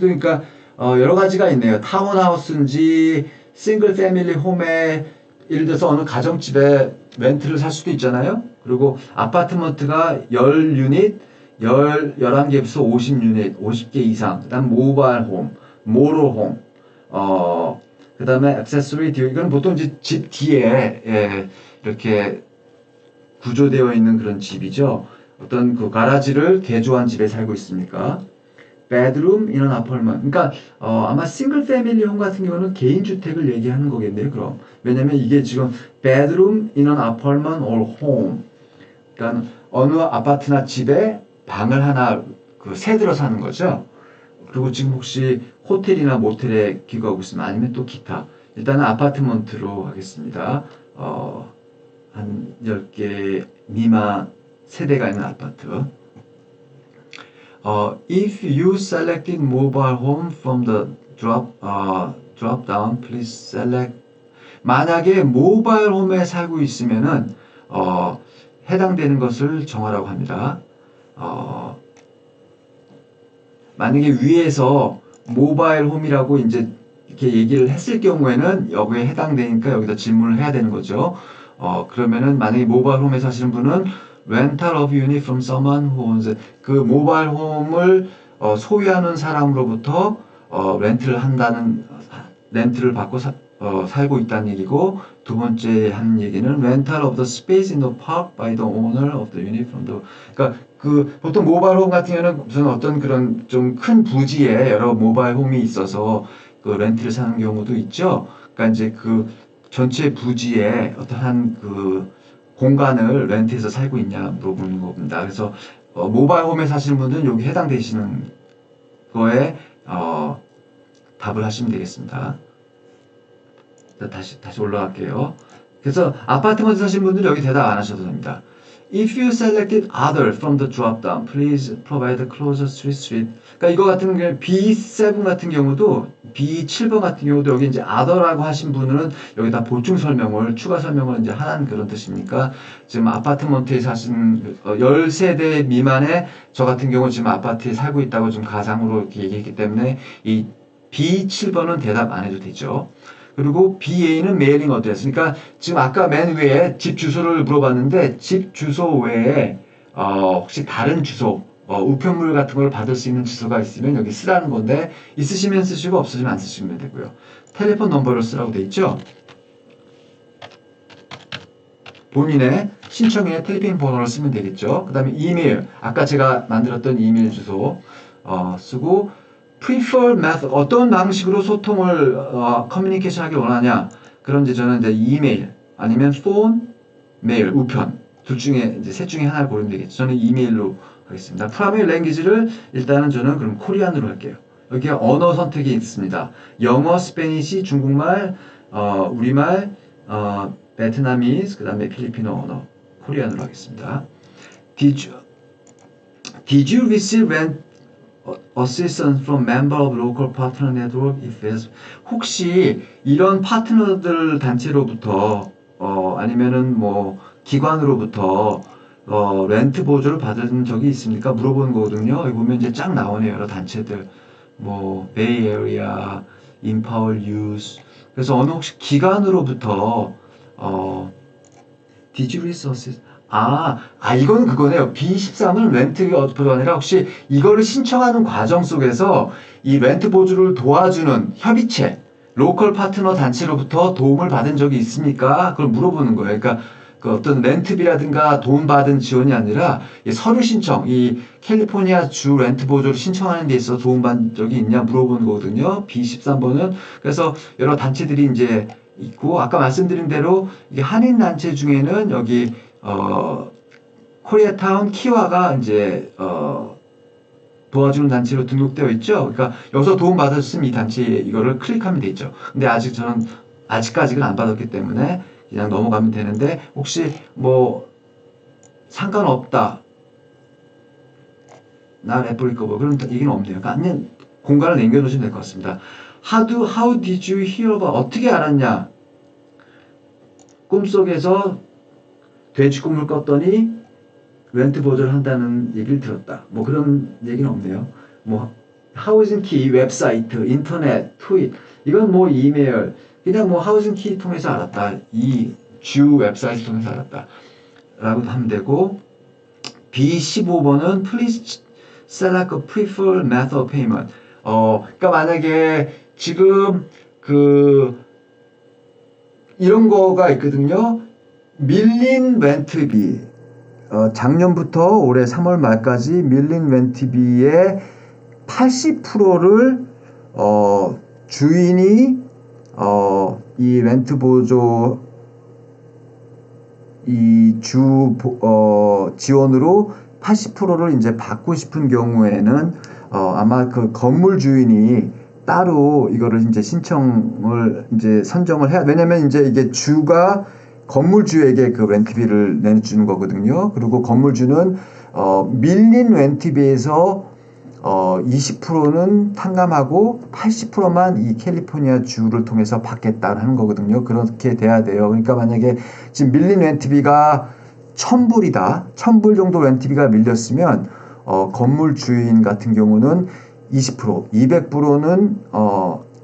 그러니까 여러 가지가 있네요. 타운하우스인지 싱글 패밀리 홈에 예를 들어서 어느 가정집에 렌트를 살 수도 있잖아요. 그리고 아파트먼트가 10유닛, 11개에서 50유닛, 50개 이상. 그다음 모바일 홈, 모로홈. 그 다음에 액세서리 듀 이건 보통 이제 집 뒤에 이렇게 구조되어 있는 그런 집이죠. 어떤 그 가라지를 개조한 집에 살고 있습니까? bedroom in an apartment. 그러니까 아마 싱글 패밀리 홈 같은 경우는 개인 주택을 얘기하는 거겠네요. 그럼 왜냐면 이게 지금 bedroom in an apartment or home. 그러니까 어느 아파트나 집에 방을 하나 그 새들어 사는 거죠. 그리고 지금 혹시 호텔이나 모텔에 기거하고 있으면 아니면 또 기타. 일단은 아파트먼트로 하겠습니다. 한 10개 미만 세대가 있는 아파트. If you selected mobile home from the drop down, please select. 만약에 모바일 홈에 살고 있으면은 해당되는 것을 정하라고 합니다. 만약에 위에서 모바일 홈이라고 이제 이렇게 얘기를 했을 경우에는 여기에 해당되니까 여기다 질문을 해야 되는 거죠. 그러면은 만약에 모바일 홈에 사시는 분은 rental of unit from someone who owns it. 그 모바일 홈을 소유하는 사람으로부터 렌트를 받고 살고 있다는 얘기고, 두 번째 하는 얘기는 rental of the space in the park by the owner of the unit from the. 그러니까 그 보통 모바일 홈 같은 경우는 무슨 어떤 그런 좀 큰 부지에 여러 모바일 홈이 있어서 그 렌트를 사는 경우도 있죠. 그러니까 이제 그 전체 부지에 어떠한 그 공간을 렌트해서 살고 있냐 물어보는 겁니다. 그래서 모바일 홈에 사시는 분들은 여기 해당되시는 거에 답을 하시면 되겠습니다. 다시 올라갈게요. 그래서 아파트먼트 사시는 분들은 여기 대답 안 하셔도 됩니다. If you selected other from the drop-down, please provide the closest street. 그러니까 이거 같은 경우 B7 같은 경우도 B7번 같은 경우도 여기 이제 other라고 하신 분은 여기다 보충 설명을 추가 설명을 이제 하라는 그런 뜻입니까? 지금 아파트먼트에 사신 10세대 미만의 저 같은 경우 지금 아파트에 살고 있다고 좀 가상으로 이렇게 얘기했기 때문에 이 B7번은 대답 안 해도 되죠. 그리고 BA는 메일링 어드레스. 그러니까 지금 아까 맨 위에 집 주소를 물어봤는데 집 주소 외에 혹시 다른 주소, 우편물 같은 걸 받을 수 있는 주소가 있으면 여기 쓰라는 건데 있으시면 쓰시고 없으시면 안 쓰시면 되고요. 텔레폰 넘버를 쓰라고 돼 있죠. 본인의 신청의 텔레폰 번호를 쓰면 되겠죠. 그 다음에 이메일, 아까 제가 만들었던 이메일 주소 쓰고 prefer method, 어떤 방식으로 소통을 커뮤니케이션 하기 원하냐. 그런 이제 저는 이제 이메일 아니면 폰, 메일, 우편 둘 중에 이제 셋 중에 하나를 고르면 되겠죠. 저는 이메일로 하겠습니다. 프라이머리 랭귀지를 일단은 저는 그럼 코리안으로 할게요. 여기에 언어 선택이 있습니다. 영어, 스페니시, 중국말, 우리말, 베트남이즈, 그 다음에 필리핀어 언어, 코리안으로 하겠습니다. Did you receive assistance from member of local partner network? If yes, 혹시 이런 파트너들 단체로부터 아니면은 뭐 기관으로부터 렌트 보조를 받은 적이 있습니까? 물어보는 거거든요. 여기 보면 이제 쫙 나오네요. 여러 단체들, 뭐 베이 에리아, 인파월 유스. 그래서 어느 혹시 기관으로부터 Did you receive assistance? 이건 그거네요. B13은 렌트 보조가 아니라 혹시 이거를 신청하는 과정 속에서 이 렌트 보조를 도와주는 협의체, 로컬 파트너 단체로부터 도움을 받은 적이 있습니까? 그걸 물어보는 거예요. 그러니까 그 어떤 렌트비라든가 돈 받은 지원이 아니라 서류 신청, 이 캘리포니아 주 렌트 보조를 신청하는 데 있어서 도움받은 적이 있냐 물어보는 거거든요. B13번은. 그래서 여러 단체들이 이제 있고, 아까 말씀드린 대로 이게 한인 단체 중에는 여기 코리아타운 키와가 이제 도와주는 단체로 등록되어 있죠. 그러니까 여기서 도움 받았으면 이 단체에 이거를 클릭하면 되죠. 근데 저는 아직까지는 안 받았기 때문에 그냥 넘어가면 되는데, 혹시 뭐 상관없다, not applicable, 그런 얘기는 없네요. 그러니까 아니면 공간을 남겨놓으시면 될 것 같습니다. How did you hear about? 어떻게 알았냐? 꿈속에서 돼지꿈을 꿨더니 렌트 보조를 한다는 얘기를 들었다. 뭐 그런 얘기는 없네요. 뭐 하우징 키 웹사이트, 인터넷, 트윗, 이건 뭐 이메일, 그냥 뭐 하우징 키 통해서 알았다. 이 주 웹사이트 통해서 알았다. 라고 하면 되고, B15번은 please select a preferred method of payment. 그러니까 만약에 지금 이런 거가 있거든요. 밀린 렌트비, 작년부터 올해 3월 말까지 밀린 렌트비의 80%를 주인이 이 렌트 보조 지원으로 80%를 이제 받고 싶은 경우에는 아마 그 건물 주인이 따로 이거를 이제 신청을 이제 선정을 해야, 왜냐면 이제 이게 주가 건물주에게 그 렌트비를 내주는 거거든요. 그리고 건물주는 밀린 렌트비에서 20%는 탕감하고 80%만 이 캘리포니아 주를 통해서 받겠다는 거거든요. 그렇게 돼야 돼요. 그러니까 만약에 지금 밀린 렌트비가 1000불이다. 1000불 정도 렌트비가 밀렸으면 건물 주인 같은 경우는 20%,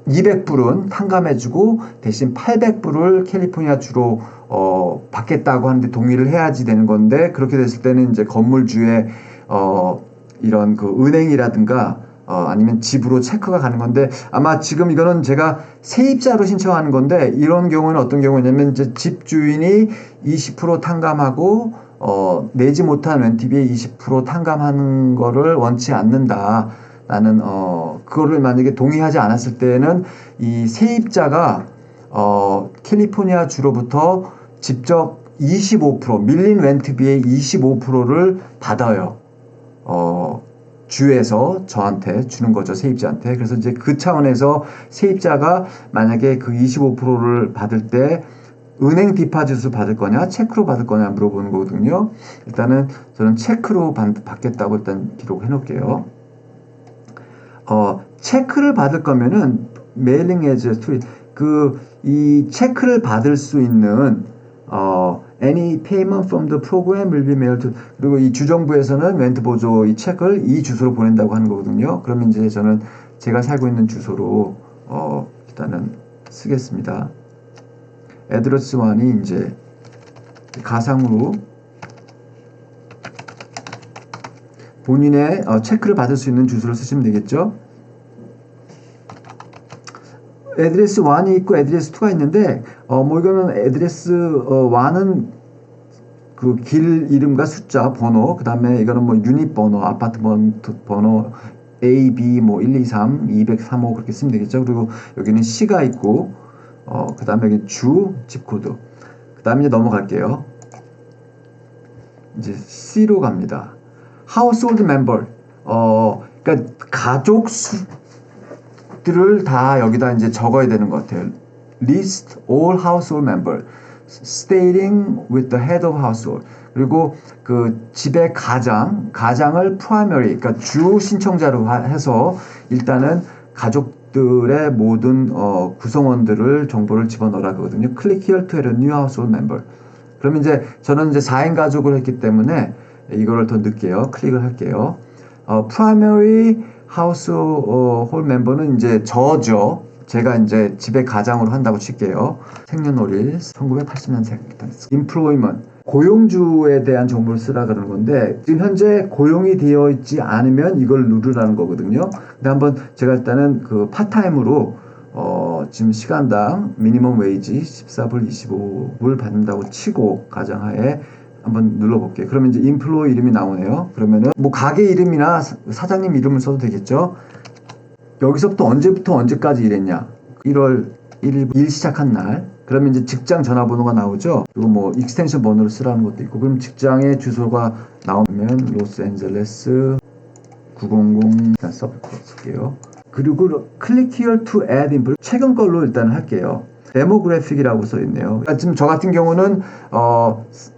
200불은 탕감해주고 대신 800불을 캘리포니아 주로 받겠다고 하는데 동의를 해야지 되는 건데, 그렇게 됐을 때는 이제 건물주의 이런 그 은행이라든가 아니면 집으로 체크가 가는 건데, 아마 지금 이거는 제가 세입자로 신청하는 건데, 이런 경우는 어떤 경우냐면 이제 집주인이 20% 탕감하고 내지 못한 렌트비에 20% 탕감하는 거를 원치 않는다. 나는 그거를 만약에 동의하지 않았을 때는 이 세입자가 캘리포니아 주로부터 직접 25% 밀린 렌트비의 25%를 받아요. 주에서 저한테 주는 거죠, 세입자한테. 그래서 이제 그 차원에서 세입자가 만약에 그 25%를 받을 때 은행 디파짓을 받을 거냐, 체크로 받을 거냐 물어보는 거거든요. 일단은 저는 체크로 받겠다고 일단 기록해 놓을게요. 체크를 받을 거면은 메일링 에즈 이 체크를 받을 수 있는 any payment from the program will be mailed to, 그리고 이 주정부에서는 렌트 보조 이 체크를 이 주소로 보낸다고 하는 거거든요. 그러면 이제 저는 제가 살고 있는 주소로 일단은 쓰겠습니다. 애드레스 1이 이제 가상으로 본인의 체크를 받을 수 있는 주소를 쓰시면 되겠죠. 애드레스 1이 있고 애드레스 2가 있는데 이거는 애드레스 1은 그 길 이름과 숫자 번호, 그 다음에 이거는 뭐 유닛 번호, 아파트먼트 번호 A, B, 뭐 1, 2, 3, 203호 그렇게 쓰면 되겠죠. 그리고 여기는 시가 있고 그 다음에 여기 주, 집코드. 그 다음에 이제 넘어갈게요. 이제 C로 갑니다. Household member. 그러니까 가족 수들을 다 여기다 이제 적어야 되는 것 같아요. List all household member, stating with the head of household. 그리고 그 집의 가장을 primary, 그러니까 주 신청자로 해서 일단은 가족들의 모든 구성원들을 정보를 집어넣으라 그거든요. Click here to add a new household member. 그러면 이제 저는 이제 4인 가족을 했기 때문에 이거를 더 넣을게요. 클릭을 할게요. primary household member는 이제 저죠. 제가 이제 집의 가장으로 한다고 칠게요. 생년월일 1980년생. employment, 고용주에 대한 정보를 쓰라 그러는 건데 지금 현재 고용이 되어 있지 않으면 이걸 누르라는 거거든요. 근데 한번 제가 일단은 그 파타임으로 지금 시간당 미니멈 웨이지 14불 25불 받는다고 치고 가정하에 한번 눌러볼게요. 그러면 이제 인플로이 이름이 나오네요. 그러면은 뭐 가게 이름이나 사장님 이름을 써도 되겠죠. 여기서부터 언제부터 언제까지 일했냐. 1월 1일 일 시작한 날. 그러면 이제 직장 전화번호가 나오죠. 그리고 뭐 익스텐션 번호를 쓰라는 것도 있고. 그럼 직장의 주소가 나오면 로스앤젤레스 900 일단 써볼게요. 그리고 클릭 here to add info. 최근 걸로 일단 할게요. 데모그래픽이라고 써 있네요. 지금 저 같은 경우는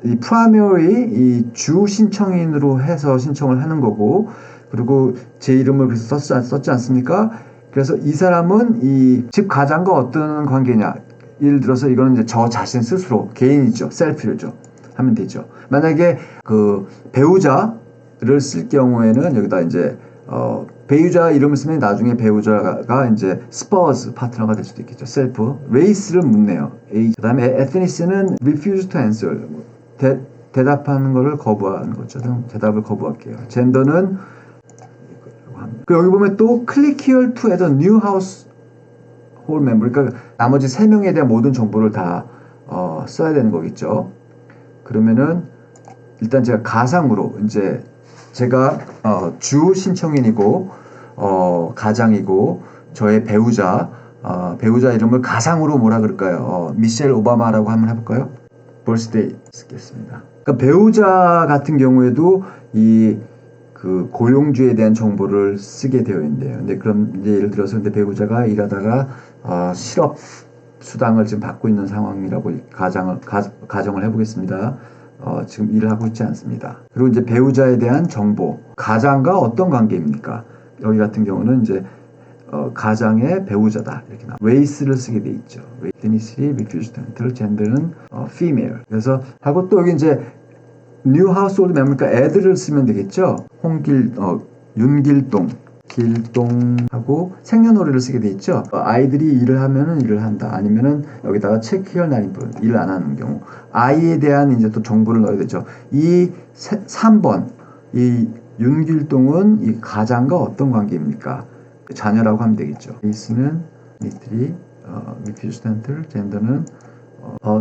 이 프라이머리 이 주 신청인으로 해서 신청을 하는 거고, 그리고 제 이름을 그래서 썼지 않습니까? 그래서 이 사람은 이 집 가장과 어떤 관계냐? 예를 들어서 이거는 이제 저 자신 스스로 개인이죠, 셀프죠 하면 되죠. 만약에 그 배우자를 쓸 경우에는 여기다 이제 배우자 이름을 쓰면 나중에 배우자가 이제 스퍼스 파트너가 될 수도 있겠죠. 셀프. 레이스를 묻네요. 그 다음에 에트니스는 refuse to answer. 대답하는 거를 거부하는 거죠. 대답을 거부할게요. 젠더는 여기 보면 또 click here to add a new household member. 그러니까 나머지 3명에 대한 모든 정보를 다 써야 되는 거겠죠. 그러면은 일단 제가 가상으로 이제 제가 주 신청인이고 가장이고 저의 배우자 이름을 가상으로 뭐라 그럴까요? 미셸 오바마라고 한번 해볼까요? birthday 쓰겠습니다. 그러니까 배우자 같은 경우에도 이 그 고용주에 대한 정보를 쓰게 되어 있는데요. 근데 그럼 이제 예를 들어서 근데 배우자가 일하다가 실업 수당을 지금 받고 있는 상황이라고 가정을 해보겠습니다. 지금 일을 하고 있지 않습니다. 그리고 이제 배우자에 대한 정보, 가장과 어떤 관계입니까? 여기 같은 경우는 이제 가장의 배우자다 이렇게 나와. 레이스를 쓰게 돼 있죠. 에트니시티, refused to enter, 젠더는 female. 그래서 하고 또 여기 이제 new household member니까 애들을 쓰면 되겠죠. 윤길동, 길동하고 생년월일을 쓰게 돼 있죠. 아이들이 일을 하면은 일을 한다. 아니면은 여기다가 체크 here not in 일을 안 하는 경우. 아이에 대한 이제 또 정보를 넣어야 되죠. 이 3번 이 윤길동은 이 가장과 어떤 관계입니까? 자녀라고 하면 되겠죠. 레이스는 미트리, refused to enter, 젠더는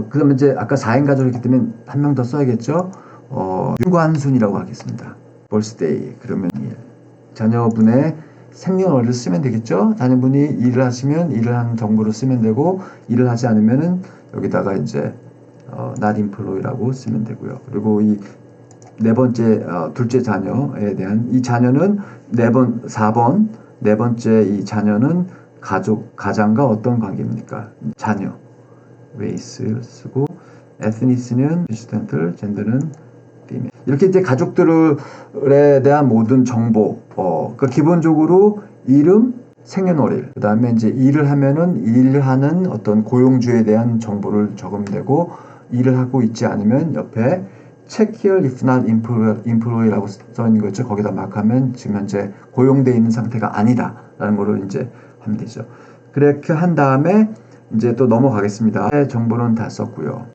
그 다음에 이제 아까 4인 가족이기 때문에 한 명 더 써야겠죠. 윤관순이라고 하겠습니다. birthday 그러면 자녀분의 생년월일을 쓰면 되겠죠. 자녀분이 일을 하시면 일을 하는 정보를 쓰면 되고, 일을 하지 않으면은 여기다가 이제 not employ라고 쓰면 되고요. 그리고 이 네 번째 둘째 자녀에 대한 이 자녀는 4번 네 번째 이 자녀는 가장과 어떤 관계입니까? 자녀. race를 쓰고 ethnic는 accidental, gender는 female. 이렇게 이제 가족들에 대한 모든 정보, 그러니까 기본적으로 이름, 생년월일, 그 다음에 이제 일을 하면은 일하는 어떤 고용주에 대한 정보를 적으면 되고, 일을 하고 있지 않으면 옆에 check here if not employee라고 써 있는 거 있죠. 거기다 마크하면 지금 현재 고용돼 있는 상태가 아니다라는 거를 이제 하면 되죠. 그렇게 한 다음에 이제 또 넘어가겠습니다. 정보는 다 썼고요.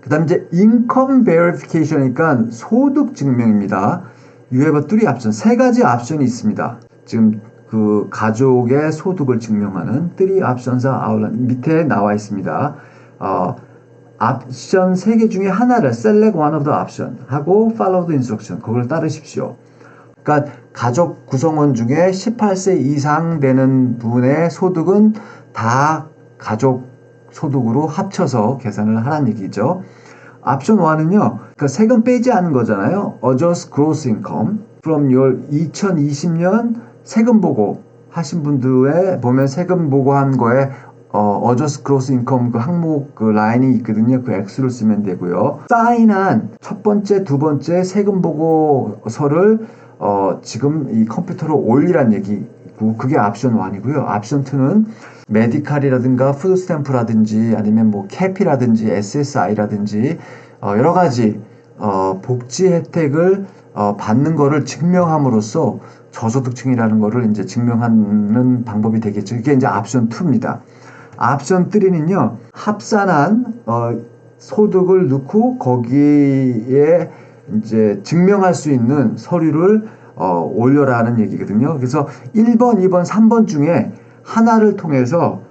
그 다음에 이제 income verification이니까 소득 증명입니다. You have a three option. 세 가지 옵션이 있습니다. 지금 그 가족의 소득을 증명하는 three options are outlined. 밑에 나와 있습니다. 옵션 3개 중에 하나를 select one of the option 하고 follow the instruction. 그걸 따르십시오. 그러니까 가족 구성원 중에 18세 이상 되는 분의 소득은 다 가족 소득으로 합쳐서 계산을 하라는 얘기죠. 옵션 1은요. 그러니까 세금 빼지 않은 거잖아요. Adjust gross income from your 2020년 세금 보고 하신 분들의 보면 세금 보고한 거에 Adjust gross income 그 항목 그 라인이 있거든요. 그 X를 쓰면 되고요. 사인한 첫 번째, 두 번째 세금 보고서를 지금 이 컴퓨터로 올리란 얘기고 그게 옵션 1이고요. 옵션 2는 메디칼이라든가 푸드스탬프라든지 아니면 뭐 캐피라든지 SSI라든지 여러 가지 복지 혜택을 받는 거를 증명함으로써 저소득층이라는 거를 이제 증명하는 방법이 되겠죠. 이게 이제 옵션 2입니다. 옵션 3는요. 합산한 소득을 넣고 거기에 이제 증명할 수 있는 서류를 올려라는 얘기거든요. 그래서 1번, 2번, 3번 중에 하나를 통해서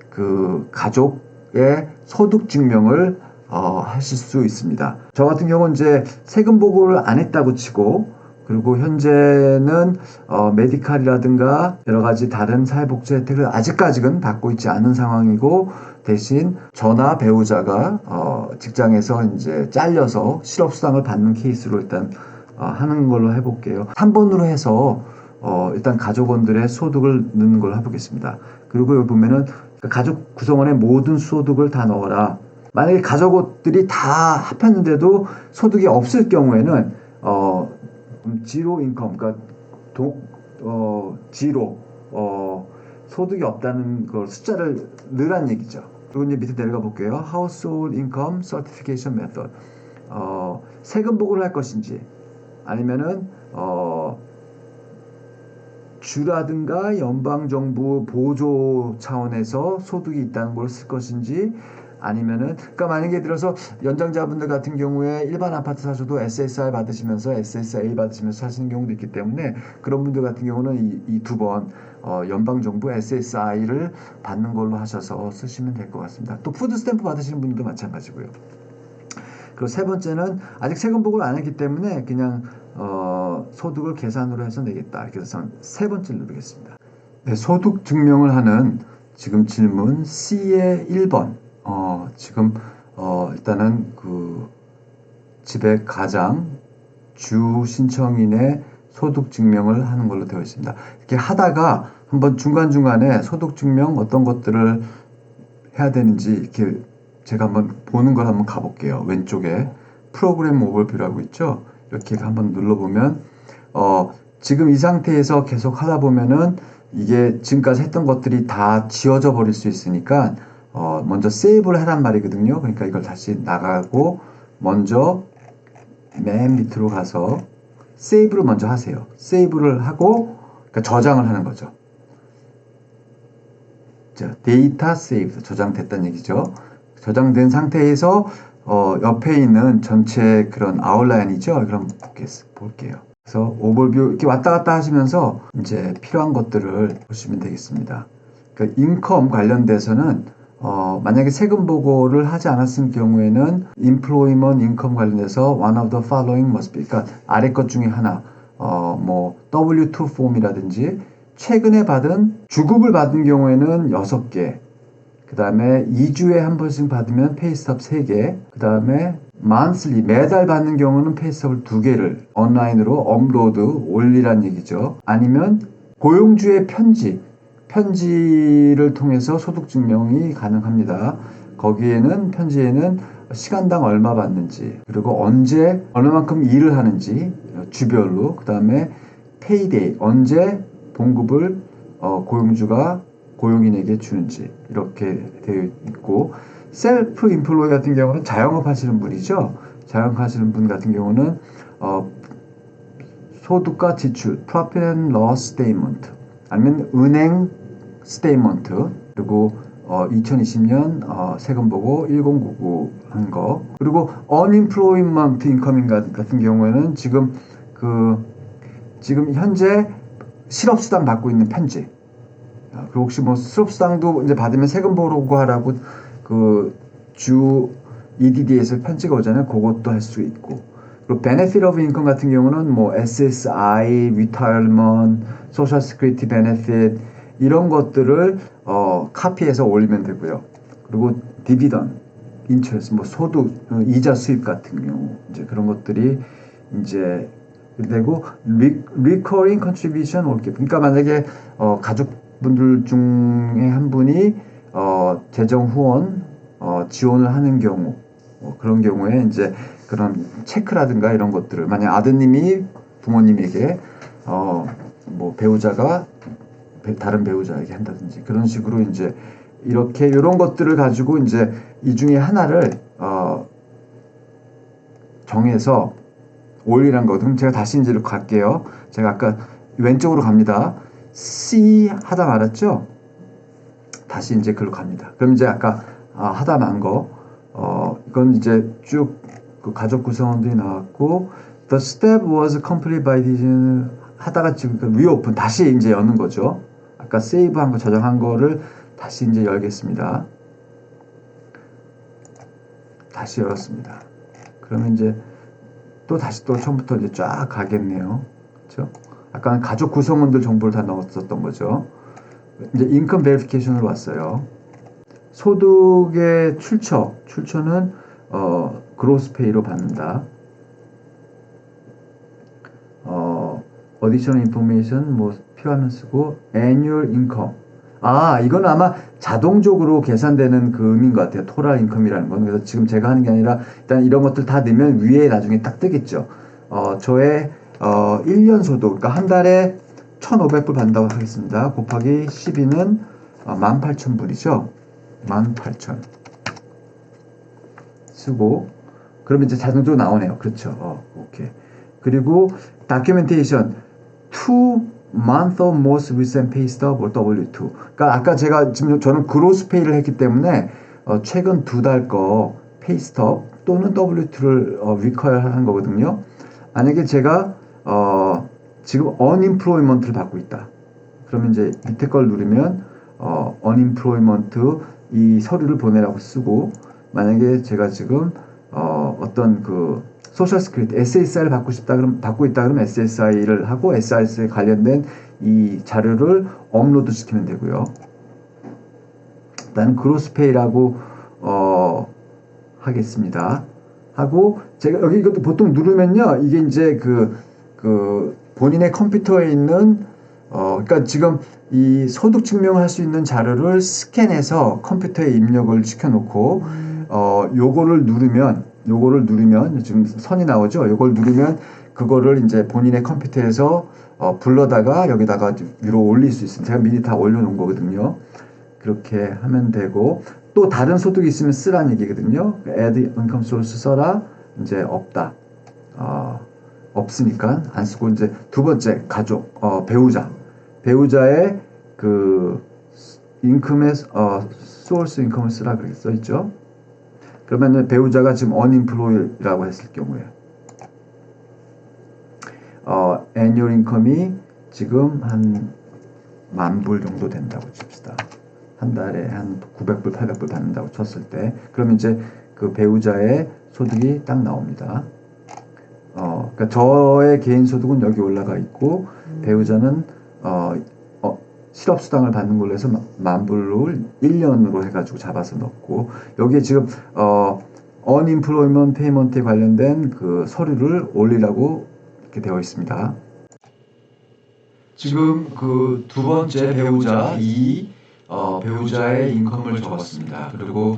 그 가족의 소득 증명을 하실 수 있습니다. 저 같은 경우는 이제 세금 보고를 안 했다고 치고 그리고 현재는 메디칼이라든가 여러 가지 다른 사회복지 혜택을 아직까지는 받고 있지 않은 상황이고 대신 저나 배우자가 직장에서 이제 잘려서 실업수당을 받는 케이스로 일단 하는 걸로 해볼게요. 3번으로 해서 일단 가족원들의 소득을 넣는 걸로 해보겠습니다. 그리고 여기 보면은 가족 구성원의 모든 소득을 다 넣어라. 만약에 가족들이 다 합했는데도 소득이 없을 경우에는 지로 인컴, 그러니까 지로 소득이 없다는 걸 숫자를 넣으라는 얘기죠. 그리고 이제 밑에 내려가 볼게요. Household Income Certification Method. 세금 보고를 할 것인지 아니면은 주라든가 연방정부 보조 차원에서 소득이 있다는 걸 쓸 것인지 아니면은 그러니까 만약에 들어서 연장자분들 같은 경우에 일반 아파트 사셔도 SSI 받으시면서 SSA 받으시면서 사시는 경우도 있기 때문에 그런 분들 같은 경우는 이 두 번 연방정부 SSI를 받는 걸로 하셔서 쓰시면 될 것 같습니다. 또 푸드스탬프 받으시는 분들도 마찬가지고요. 그리고 세 번째는 아직 세금 보고를 안 했기 때문에 그냥 소득을 계산으로 해서 내겠다. 이렇게 해서 세 번째를 누르겠습니다. 네, 소득 증명을 하는 지금 질문 C의 1번. 지금 일단은 그 집의 가장 주 신청인의 소득 증명을 하는 걸로 되어 있습니다. 이렇게 하다가 한번 중간중간에 소득 증명 어떤 것들을 해야 되는지 이렇게 제가 한번 보는 걸 한번 가볼게요. 왼쪽에 프로그램 오버뷰라고 있죠. 이렇게 한번 눌러보면 지금 이 상태에서 계속 하다 보면은 이게 지금까지 했던 것들이 다 지워져 버릴 수 있으니까 먼저 세이브를 하란 말이거든요. 그러니까 이걸 다시 나가고 먼저 맨 밑으로 가서 세이브를 먼저 하세요. 세이브를 하고 그러니까 저장을 하는 거죠. 자, 데이터 세이브 저장됐다는 얘기죠. 저장된 상태에서 옆에 있는 전체 그런 아웃라인이죠. 그럼 볼게요. 그래서 오버뷰 이렇게 왔다 갔다 하시면서 이제 필요한 것들을 보시면 되겠습니다. 그 인컴 관련돼서는 만약에 세금 보고를 하지 않았을 경우에는 employment income 관련해서 one of the following must be 그러니까 아래 것 중에 하나 뭐 W2 폼이라든지 최근에 받은 주급을 받은 경우에는 6개 그 다음에 2주에 한 번씩 받으면 페이스톱 3개 그 다음에 monthly 매달 받는 경우는 페이스톱을 2개를 온라인으로 업로드 올리란 얘기죠. 아니면 고용주의 편지를 통해서 소득 증명이 가능합니다. 거기에는 편지에는 시간당 얼마 받는지, 그리고 언제 얼마만큼 일을 하는지 주별로, 그 다음에 페이데이 언제 봉급을 고용주가 고용인에게 주는지 이렇게 되어 있고, 셀프 인플로이 같은 경우는 자영업 하시는 분이죠. 자영업 하시는 분 같은 경우는 소득과 지출, Profit and Loss Statement, 아니면 은행 스테이먼트, 그리고 2020년 세금 보고 1099 한 거, 그리고 Unemployment Income 같은 경우에는 지금 현재 실업수당 받고 있는 편지, 그리고 혹시 뭐 실업수당도 이제 받으면 세금 보고하라고 주 EDD에서 편지가 오잖아요. 그것도 할 수 있고, 그리고 Benefit of Income 같은 경우는 뭐 SSI, Retirement, Social Security Benefit 이런 것들을 카피해서 올리면 되고요. 그리고 Dividend, Interest, 뭐 소득, 이자 수입 같은 경우 이제 그런 것들이 이제 되고, Recurring Contribution 올게. 그러니까 만약에 가족분들 중에 한 분이 재정 후원 지원을 하는 경우, 그런 경우에 이제 그런 체크라든가 이런 것들을, 만약 아드님이 부모님에게 뭐 배우자가 다른 배우자에게 한다든지 그런 식으로 이제 이렇게 이런 것들을 가지고 이제 이 중에 하나를 정해서 올리란 거거든요. 제가 다시 이제 이렇게 갈게요. 제가 아까 왼쪽으로 갑니다. C 하다 말았죠? 다시 이제 글로 갑니다. 그럼 이제 아까 하다 만 거, 이건 이제 쭉 그 가족 구성원들이 나왔고, The step was completed by this 하다가 지금 reopen, 다시 이제 여는 거죠. 아까 세이브한 거, 저장한 거를 다시 이제 열겠습니다. 다시 열었습니다. 그러면 이제 다시 처음부터 이제 쫙 가겠네요. 그렇죠? 아까는 가족 구성원들 정보를 다 넣었었던 거죠. 이제 인컴 베리피케이션으로 왔어요. 소득의 출처는 그로스페이로 받는다. 어디셔널 인포메이션 뭐 필요하면 쓰고, annual income. 이건 아마 자동적으로 계산되는 그 의미인 것 같아요. 토탈 인컴이라는 건. 그래서 지금 제가 하는 게 아니라 일단 이런 것들 다 넣으면 위에 나중에 딱 뜨겠죠. 저의 1년 소득, 그러니까 한 달에 1,500불 받는다고 하겠습니다. 곱하기 12는 18,000불이죠. 18,000 쓰고, 그러면 이제 자동적으로 나오네요. 그렇죠. 오케이. 그리고 documentation 2 month of most recent pay stub or W2. 그러니까 아까 제가 지금 저는 gross pay를 했기 때문에 최근 2달 거 pay stub 또는 W2를 require 하는 거거든요. 만약에 제가 지금 unemployment를 받고 있다. 그러면 이제 밑에 걸 누르면 unemployment 이 서류를 보내라고 쓰고, 만약에 제가 지금 어떤 소셜 스크립트 SSI를 받고 있다 그러면 SSI를 하고 SSI에 관련된 이 자료를 업로드 시키면 되고요. 일단 그로스페이라고 하겠습니다. 하고 제가 여기 이것도 보통 누르면요, 이게 이제 본인의 컴퓨터에 있는 그러니까 지금 이 소득 증명을 할 수 있는 자료를 스캔해서 컴퓨터에 입력을 시켜놓고 요거를 누르면 지금 선이 나오죠. 요걸 누르면 그거를 이제 본인의 컴퓨터에서 불러다가 여기다가 위로 올릴 수 있습니다. 제가 미리 다 올려놓은 거거든요. 그렇게 하면 되고, 또 다른 소득이 있으면 쓰라는 얘기거든요. add income source 써라. 이제 없다. 없으니까 안 쓰고, 이제 두 번째 가족, 배우자의 인컴의 source 인컴을 쓰라 그렇게 써 있죠. 그러면 배우자가 지금 unemployed라고 했을 경우에 annual income이 지금 한 10,000불 정도 된다고 칩시다. 한 달에 한 900불, 800불 받는다고 쳤을 때, 그러면 이제 그 배우자의 소득이 딱 나옵니다. 그러니까 저의 개인 소득은 여기 올라가 있고, 배우자는 실업수당을 받는 걸로 해서 10,000불을 1년으로 해가지고 잡아서 넣고, 여기에 지금 unemployment payment에 관련된 그 서류를 올리라고 이렇게 되어 있습니다. 지금 그 두 번째 배우자 배우자의 인컴을 적었습니다. 그리고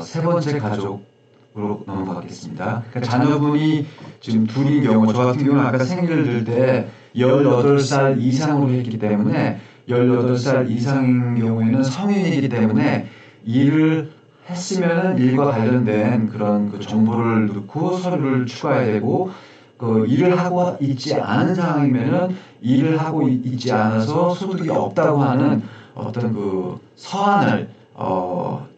세 번째 가족으로 넘어가겠습니다. 그러니까 자녀분이 지금 둘인 경우, 저 같은 경우는 아까 생일을 들 때 18살 이상으로 했기 때문에 18살 이상인 경우에는 성인이기 때문에 일을 했으면 일과 관련된 그런 그 정보를 넣고 서류를 추가해야 되고, 그 일을 하고 있지 않은 상황이면은 일을 하고 있지 않아서 소득이 없다고 하는 어떤 그 서한을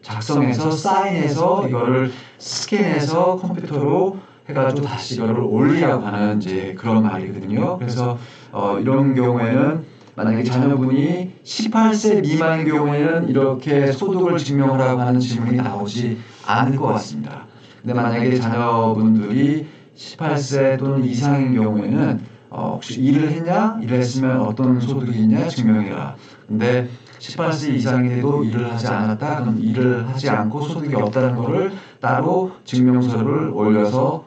작성해서 사인해서 이거를 스캔해서 컴퓨터로 해가지고 다시 이거를 올리라고 하는 이제 그런 말이거든요. 그래서 이런 경우에는 만약에 자녀분이 18세 미만인 경우에는 이렇게 소득을 증명하라고 하는 질문이 나오지 않을 것 같습니다. 근데 만약에 자녀분들이 18세 또는 이상인 경우에는 혹시 일을 했냐? 일을 했으면 어떤 소득이 있냐? 증명해라. 근데 18세 이상이 돼도 일을 하지 않았다? 그럼 일을 하지 않고 소득이 없다는 거를 따로 증명서를 올려서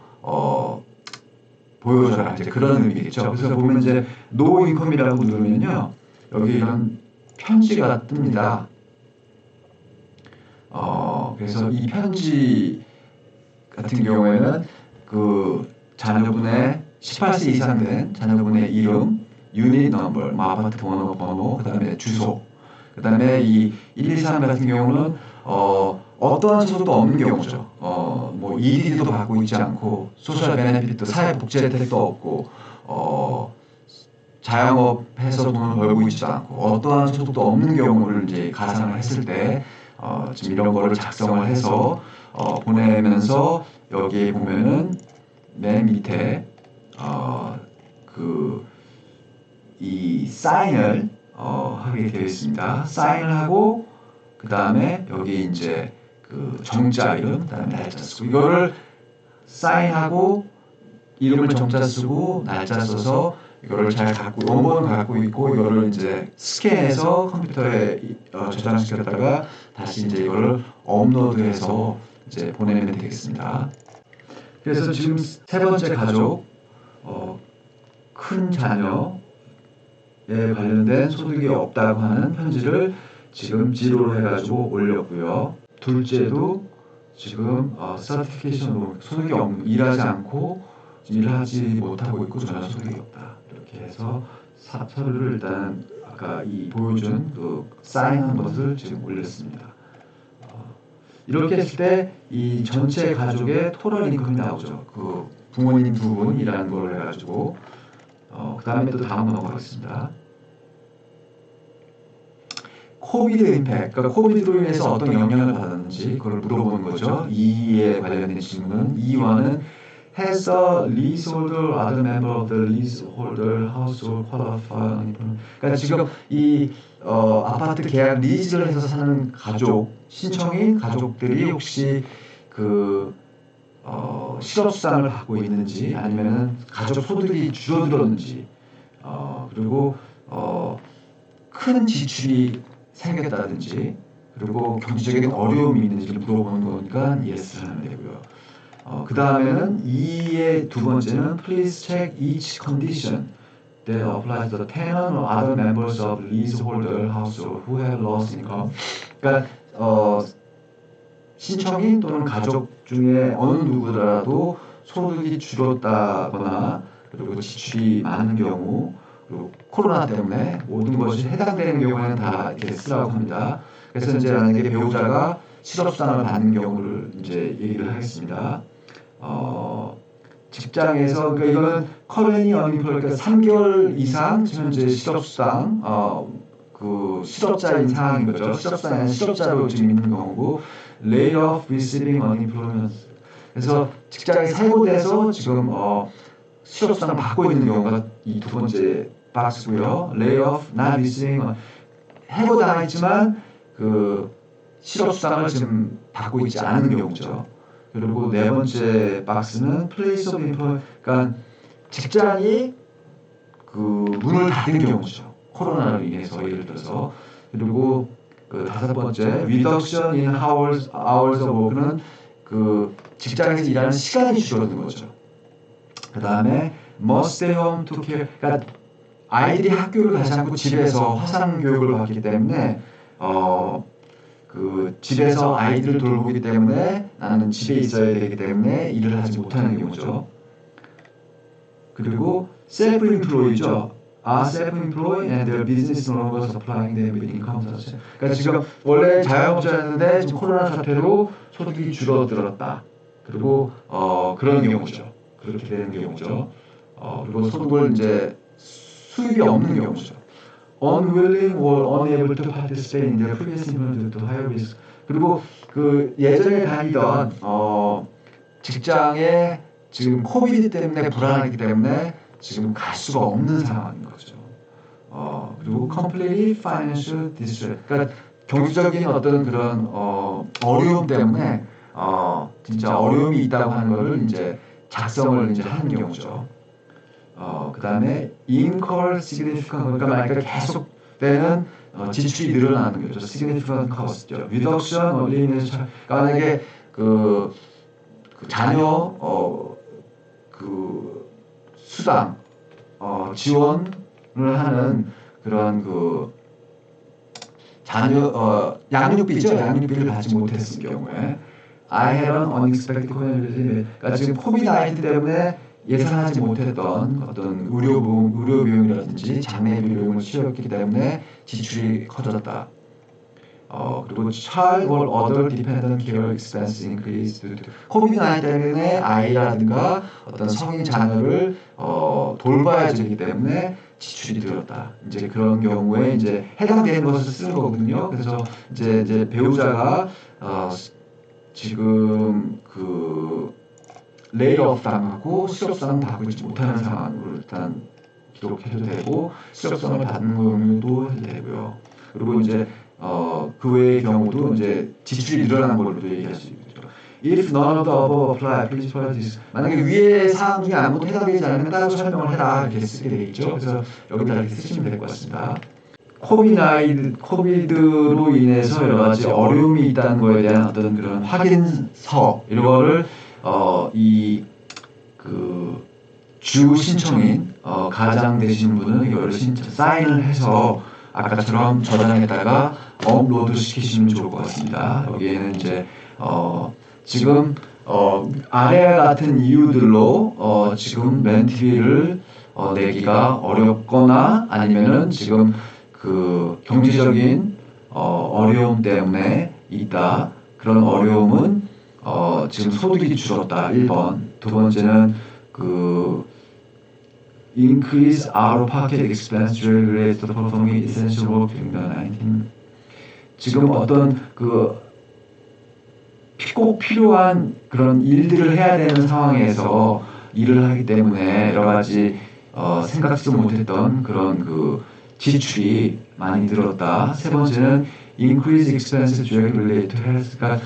보여줘라. 이제 그런 의미겠죠. 그래서 보면 이제 노 인컴이라고 누르면요, 여기 이런 편지가 뜹니다. 그래서 이 편지 같은 경우에는 그 자녀분의 18세 이상 된 자녀분의 이름, 유닛 넘버, 뭐 아파트 번호, 그 다음에 주소, 그 다음에 이 123 같은 경우는 어떠한 소득도 없는 경우죠. 뭐 EDD도 받고 있지 않고, 소셜 베네핏도 사회복지 혜택도 없고, 자영업해서 돈을 벌고 있지도 않고, 어떠한 소득도 없는 경우를 이제 가상을 했을 때 지금 이런 거를 작성을 해서 보내면서 여기에 보면은 맨 밑에 이 사인을 하게 되어 있습니다. 사인을 하고 그 다음에 여기 이제 그 정자 이름, 그 다음에 날짜 쓰고, 이거를 사인하고 이름을 정자 쓰고 날짜 써서 이거를 잘 갖고, 원본을 갖고 있고, 이거를 이제 스캔해서 컴퓨터에 저장시켰다가 다시 이제 이거를 업로드해서 이제 보내면 되겠습니다. 그래서 지금 세 번째 가족, 큰 자녀에 관련된 소득이 없다고 하는 편지를 지금 지로로 해가지고 올렸고요. 둘째도 지금 서티피케이션 소득이 일하지 않고 지금 일하지 못하고 있고 전혀 소득이 없다. 이렇게 해서 서류를 일단 아까 이 보여준 그 사인한 것을 지금 올렸습니다. 이렇게 했을 때 이 전체 가족의 토럴 인컴이 나오죠. 그 부모님 두 분이라는 걸 해가지고 그 다음에 또 다음 넘어가겠습니다. 코비드 임팩, 그러니까 코비드로 인해서 어떤 영향을 받았는지 그걸 물어보는 거죠. 2에 관련된 질문은 2와는 Has the leaseholder, other member of the leaseholder household qualified? 그러니까 지금 이 아파트 계약 리즈를 해서 사는 가족, 신청인 가족들이 혹시 그 실업수당을 받고 있는지, 아니면은 가족 소득이 줄어들었는지, 그리고 큰 지출이 생겼다든지, 그리고 경제적인 어려움이 있는지를 물어보는 거니까 예스를 하면 되고요. 그 다음에는 2의 두 번째는 Please check each condition that applies to the tenant or other members of leaseholder household who have lost income. 그러니까 신청인 또는 가족 중에 어느 누구라도 소득이 줄었다거나 그리고 지출이 많은 경우, 그리고 코로나 때문에 모든 것이 해당되는 경우에는 다 이렇게 쓰라고 합니다. 그래서 이제 만약에 배우자가 실업수당을 받는 경우를 이제 얘기를 하겠습니다. 직장에서, 그러니까 이거는 currently unemployed, 그러니까 3개월 이상 현재 실업수당, 그 실업자인 상황인 거죠. 실업수당이 아니라 실업자로 지금 있는 경우고, lay off receiving unemployment. 그래서 직장에 해고돼서 지금 실업수당을 받고 있는 경우가 이 두 번째 박스고요. lay off, not receiving, 해고당했지만 그 실업수당을 지금 받고 있지 않은 경우죠. 그리고 네 번째 박스는 place of employment, 그러니까 직장이 그 문을 닫은 경우죠. 코로나로 인해서 예를 들어서. 그리고 그 다섯 번째 reduction in hours of work는 그 직장에서 일하는 시간이 줄어든 거죠. 그 다음에 must stay home to care, 그러니까 아이들이 학교를 가지 않고 집에서 화상 교육을 받기 때문에 그 집에서 아이들을 돌보기 때문에 나는 집에 있어야 되기 때문에 일을 하지 못하는 경우죠. 그리고 self-employed죠. are self-employed and their business no longer supplying them with income. 그러니까 지금 원래 자영업자였는데 지금 코로나 사태로 소득이 줄어들었다. 그리고 그런 경우죠. 그렇게 되는 경우죠. 그리고 소득을 이제 수입이 없는 경우죠. unwilling or unable to participate in their previous employment to higher risk. 그리고 그 예전에 다니던 직장에 지금 코비드 때문에 불안하기 때문에 지금 갈 수가 없는 상황인 거죠. 그리고 completely financial distress. 그러니까 경제적인 어떤 그런 어려움 때문에 진짜 어려움이 있다고 하는 거를 이제 작성을 이제 하는 경우죠. 그 다음에 incur significant, 그러니까 만약에 계속되는 지출이 늘어나는 거죠. significant cost죠. reduction or elimination. 그러니까 만약에 그 자녀 그 수당 지원을 하는 그런 그 자녀 양육비죠. 양육비를 받지 못했을 경우에 I had an unexpected COVID. 그러니까 지금 코비드-19 때문에 예상하지 못했던 어떤 의료 비용이라든지 장례 비용을 치렀기 때문에 지출이 커졌다. 그리고 child or other dependent care expenses increased. 코비드-19 때문에 아이라든가 어떤 성인 자녀를 돌봐야 되기 때문에 지출이 들었다. 이제 그런 경우에 이제 해당되는 것을 쓰는 거거든요. 그래서 이제 배우자가 지금 그 레이오프 당하고 실업수당 받지 못하는 상황으로 일단 기록해도 되고 실업수당을 받는 경우도 해도 되고요. 그리고 이제 그 외의 경우도 이제 지출이 늘어난 걸로도 얘기할 수 있죠. If none of the above apply, please provide this. 만약에 위의 사항 중에 아무것도 해당되지 않으면 따로 설명을 해라 이렇게 쓰게 되겠죠. 그래서 여기다 이렇게 쓰시면 될 것 같습니다. 코비드로 인해서 여러 가지 어려움이 있다는 거에 대한 어떤 그런 확인서 이런 거를 주 신청인 가장 되시는 분은 이거를 사인을 해서 아까처럼 저장했다가 업로드 시키시면 좋을 것 같습니다. 여기에는 이제 지금 아래와 같은 이유들로 지금 렌트비를 내기가 어렵거나 아니면은 지금 그 경제적인 어려움 때문에 있다. 그런 어려움은 지금 소득이 줄었다. 1번. 두 번째는 그 increase out-of-pocket expense related to performing essential work during the 19. 지금 어떤 그 꼭 필요한 그런 일들을 해야 되는 상황에서 일을 하기 때문에 여러 가지 생각지도 못했던 그런 그 지출이 많이 늘었다. 세 번째는 increase expenses directly related to health. 그러니까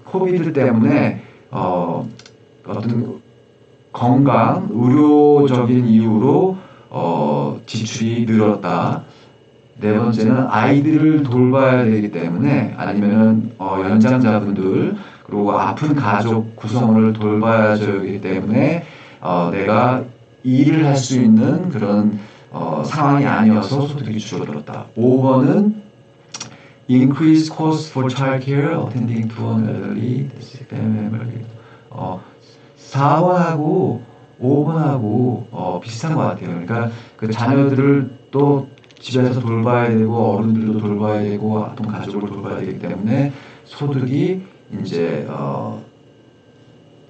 코비드 때문에 어떤 건강, 의료적인 이유로 지출이 늘었다. 네 번째는 아이들을 돌봐야 되기 때문에 아니면은 연장자분들 그리고 아픈 가족 구성원을 돌봐야 되기 때문에 내가 일을 할 수 있는 그런 상황이 아니어서 소득이 줄어들었다. 5번은 increase cost for child care attending to an elderly family. 4번하고 5번하고 비슷한 것 같아요. 그러니까 그 자녀들을 또 집에서 돌봐야 되고 어른들도 돌봐야 되고 아픈 가족을 돌봐야 되기 때문에 소득이 이제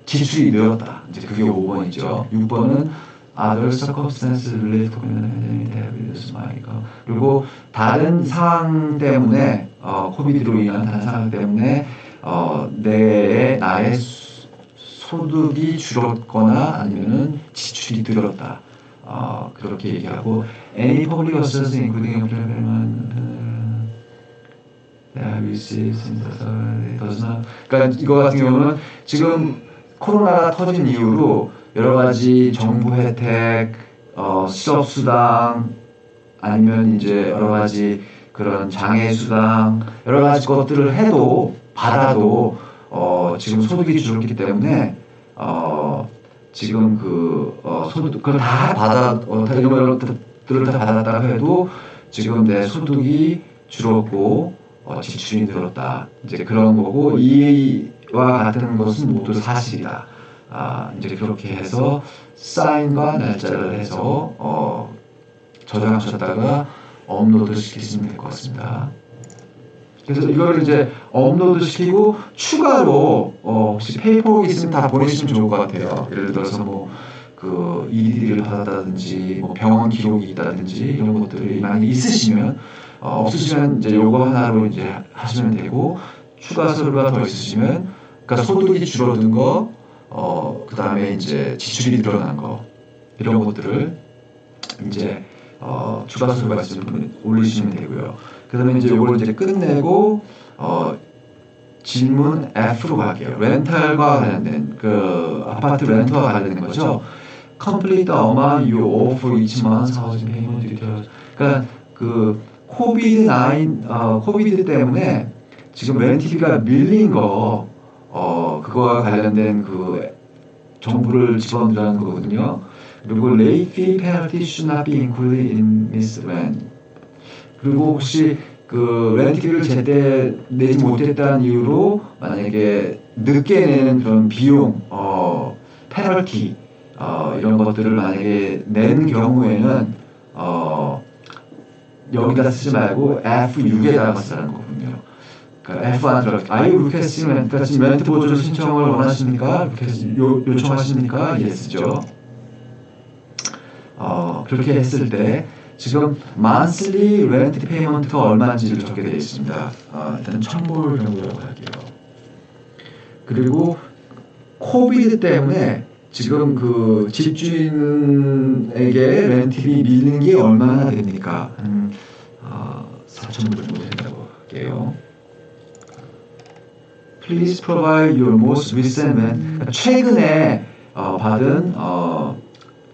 지출이 늘었다. 이제 그게 5번이죠. 6번은 other circumstances related to pandemic. 그리고 다른 상황 때문에 코비드로 인한 다른 상황 때문에 나의 소득이 줄었거나 아니면은 지출이 늘었다. 그렇게 얘기하고 any public assistance including employment 그러니까 이거 같은 경우는 지금 코로나가 터진 이후로 여러 가지 정부 혜택, 실업수당 아니면 이제 여러 가지 그런 장애수당 여러 가지 것들을 받아도 지금 소득이 줄었기 때문에 지금 소득 그걸 다 이런 것들을 다 받았다고 해도 지금 내 소득이 줄었고 지출이 늘었다. 이제 그런 거고 이와 같은 것은 모두 사실이다. 이제 그렇게 해서 사인과 날짜를 해서 저장하셨다가 업로드 시키시면 될 것 같습니다. 그래서 이거를 이제 업로드 시키고 추가로 혹시 페이퍼가 있으면 다 보내시면 좋을 것 같아요. 예를 들어서 뭐 그 EDD를 받았다든지 뭐 병원 기록이 있다든지 이런 것들이 많이 있으시면 없으시면 이제 요거 하나로 이제 하시면 되고 추가 서류가 더 있으시면 그러니까 소득이 줄어든 거 그 다음에 이제 지출이 늘어난 거 이런 것들을 이제 추가 서류가 있으면 올리시면 되고요. 그 다음에 이제 요걸 이제 끝내고 질문 F로 갈게요. 렌탈과 관련된 그 아파트 렌터와 관련된 거죠. Complete the amount you owe for each month housing payment details. 그러니까 그 코비드 때문에 지금 렌트비가 밀린 거 그거와 관련된 그 정보를 집어넣으라는 거거든요. 그리고 late fee penalty should not be included in this rent. 그리고 혹시 그 렌트비를 제때 내지 못했다는 이유로 만약에 늦게 내는 그런 비용, 페널티 이런 것들을 만약에 낸 경우에는 여기다 쓰지 말고 F6에다가 쓰라는 거군요. 그러니까 F 안 들어. Are you requesting rent? 그러니까 지금 렌트 보조를 신청을 원하십니까? 요청하십니까? 예스죠. 그렇게 했을 때 지금 monthly rent payment가 얼마인지를 적게 되어 있습니다. 일단 1,000불 정도라고 할게요. 그리고 코비드 때문에 지금 그 집주인에게 렌트비 밀리는 게 얼마나 됩니까? 4,000불 정도 된다고 할게요. Please provide your most recent rent. 최근에 받은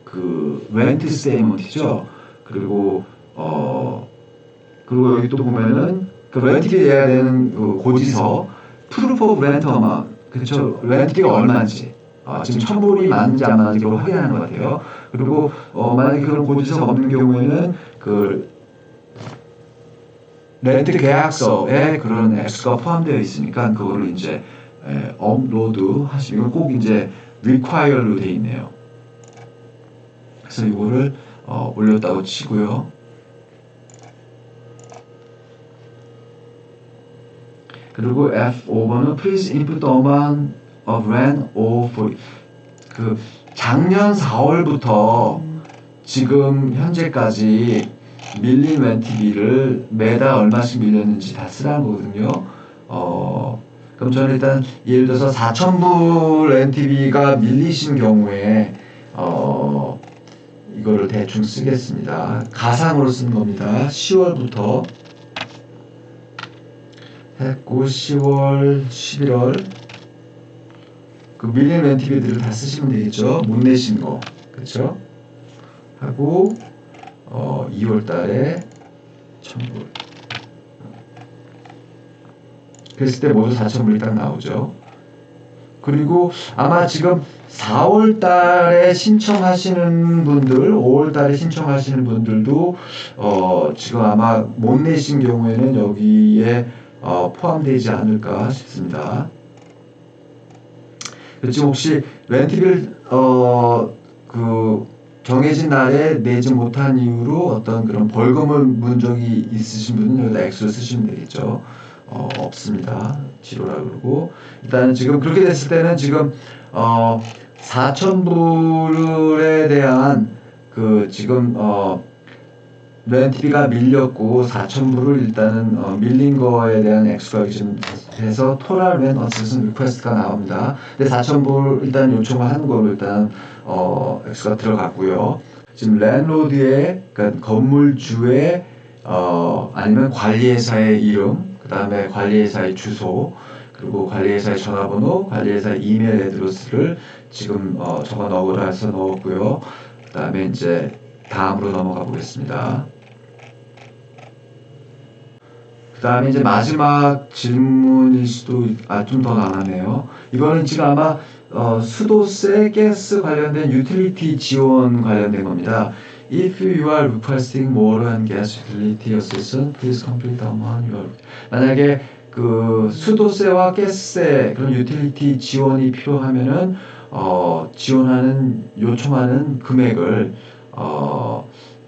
그 렌트 스테이먼트죠. 그리고 여기 또 보면은 그 렌트비 내야 되는 그 고지서 proof of rent amount, 그렇죠? 렌트비가 얼마인지 지금 1,000불이 맞는지 안 맞는지 그걸 확인하는 것 같아요. 그리고 만약에 그런 고지서가 없는 경우에는 그 렌트 계약서에 그런 액수가 포함되어 있으니까 그거를 이제 업로드 하시면 꼭 이제 require로 되어 있네요. 그래서 이거를 올렸다고 치고요. 그리고 F5번은 please input the amount of rent owed for 그 작년 4월부터 지금 현재까지 밀린 렌트비를 매달 얼마씩 밀렸는지 다 쓰라는 거거든요. 그럼 저는 일단 예를 들어서 4,000불 렌트비가 밀리신 경우에 이거를 대충 쓰겠습니다. 가상으로 쓴 겁니다. 10월부터 했고 10월, 11월 그 밀린 렌트비들을 다 쓰시면 되겠죠. 못 내신 거, 그렇죠? 하고 2월 달에 1,000불. 그랬을 때 모두 4,000불이 딱 나오죠. 그리고 아마 지금 4월 달에 신청하시는 분들, 5월 달에 신청하시는 분들도 지금 아마 못 내신 경우에는 여기에 포함되지 않을까 싶습니다. 지금 혹시 렌트비를 그 정해진 날에 내지 못한 이유로 어떤 그런 벌금을 문 적이 있으신 분은 여기다 액수를 쓰시면 되겠죠. 없습니다. 지로라 그러고 일단 지금 그렇게 됐을 때는 지금 4,000불에 대한 그 지금 렌트비가 밀렸고 4,000불을 일단은 밀린 거에 대한 액수가 지금 해서 토탈 렌트 어세스먼트 리퀘스트가 나옵니다. 근데 4,000불 일단 요청을 하는 거로 일단 액수가 들어갔고요. 지금 랜로드의 그러니까 건물주의 아니면 관리회사의 이름, 그 다음에 관리회사의 주소, 그리고 관리회사의 전화번호, 관리회사의 이메일 애드레스를 지금 적어 넣으라 해서 넣었고요. 그 다음에 이제 다음으로 넘어가 보겠습니다. 그 다음에 이제 마지막 질문일 수도 좀 더 남았네요. 이거는 지금 아마 수도세, 가스 관련된 유틸리티 지원 관련된 겁니다. If you are requesting water and gas utility assistance, please complete the amount you are. 만약에 그 수도세와 가스세 그런 유틸리티 지원이 필요하면은 지원하는 요청하는 금액을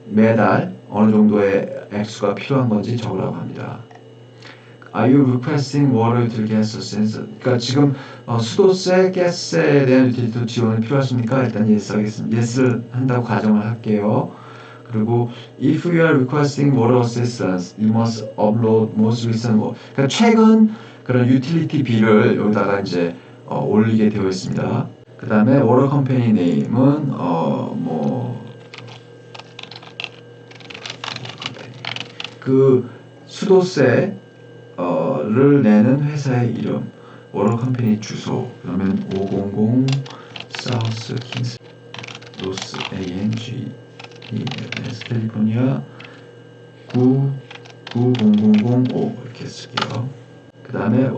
매달 어느 정도의 액수가 필요한 건지 적으라고 합니다. Are you requesting water utility gas assistance? 그러니까 지금 수도세, 가스세에 대한 유틸리티 지원이 필요하십니까? 일단 yes 하겠습니다. yes를 한다고 가정을 할게요. 그리고 if you are requesting water assistance, you must upload most recent water. 그러니까 최근 그런 유틸리티 비를 여기다가 이제 올리게 되어 있습니다. 그 다음에 water company name은 그 수도세를 내는 회사의 이름, water company 주소, 그러면 500 South Kings Los ANG 캘리포니아 99005 이렇게 쓸게요. 그 다음에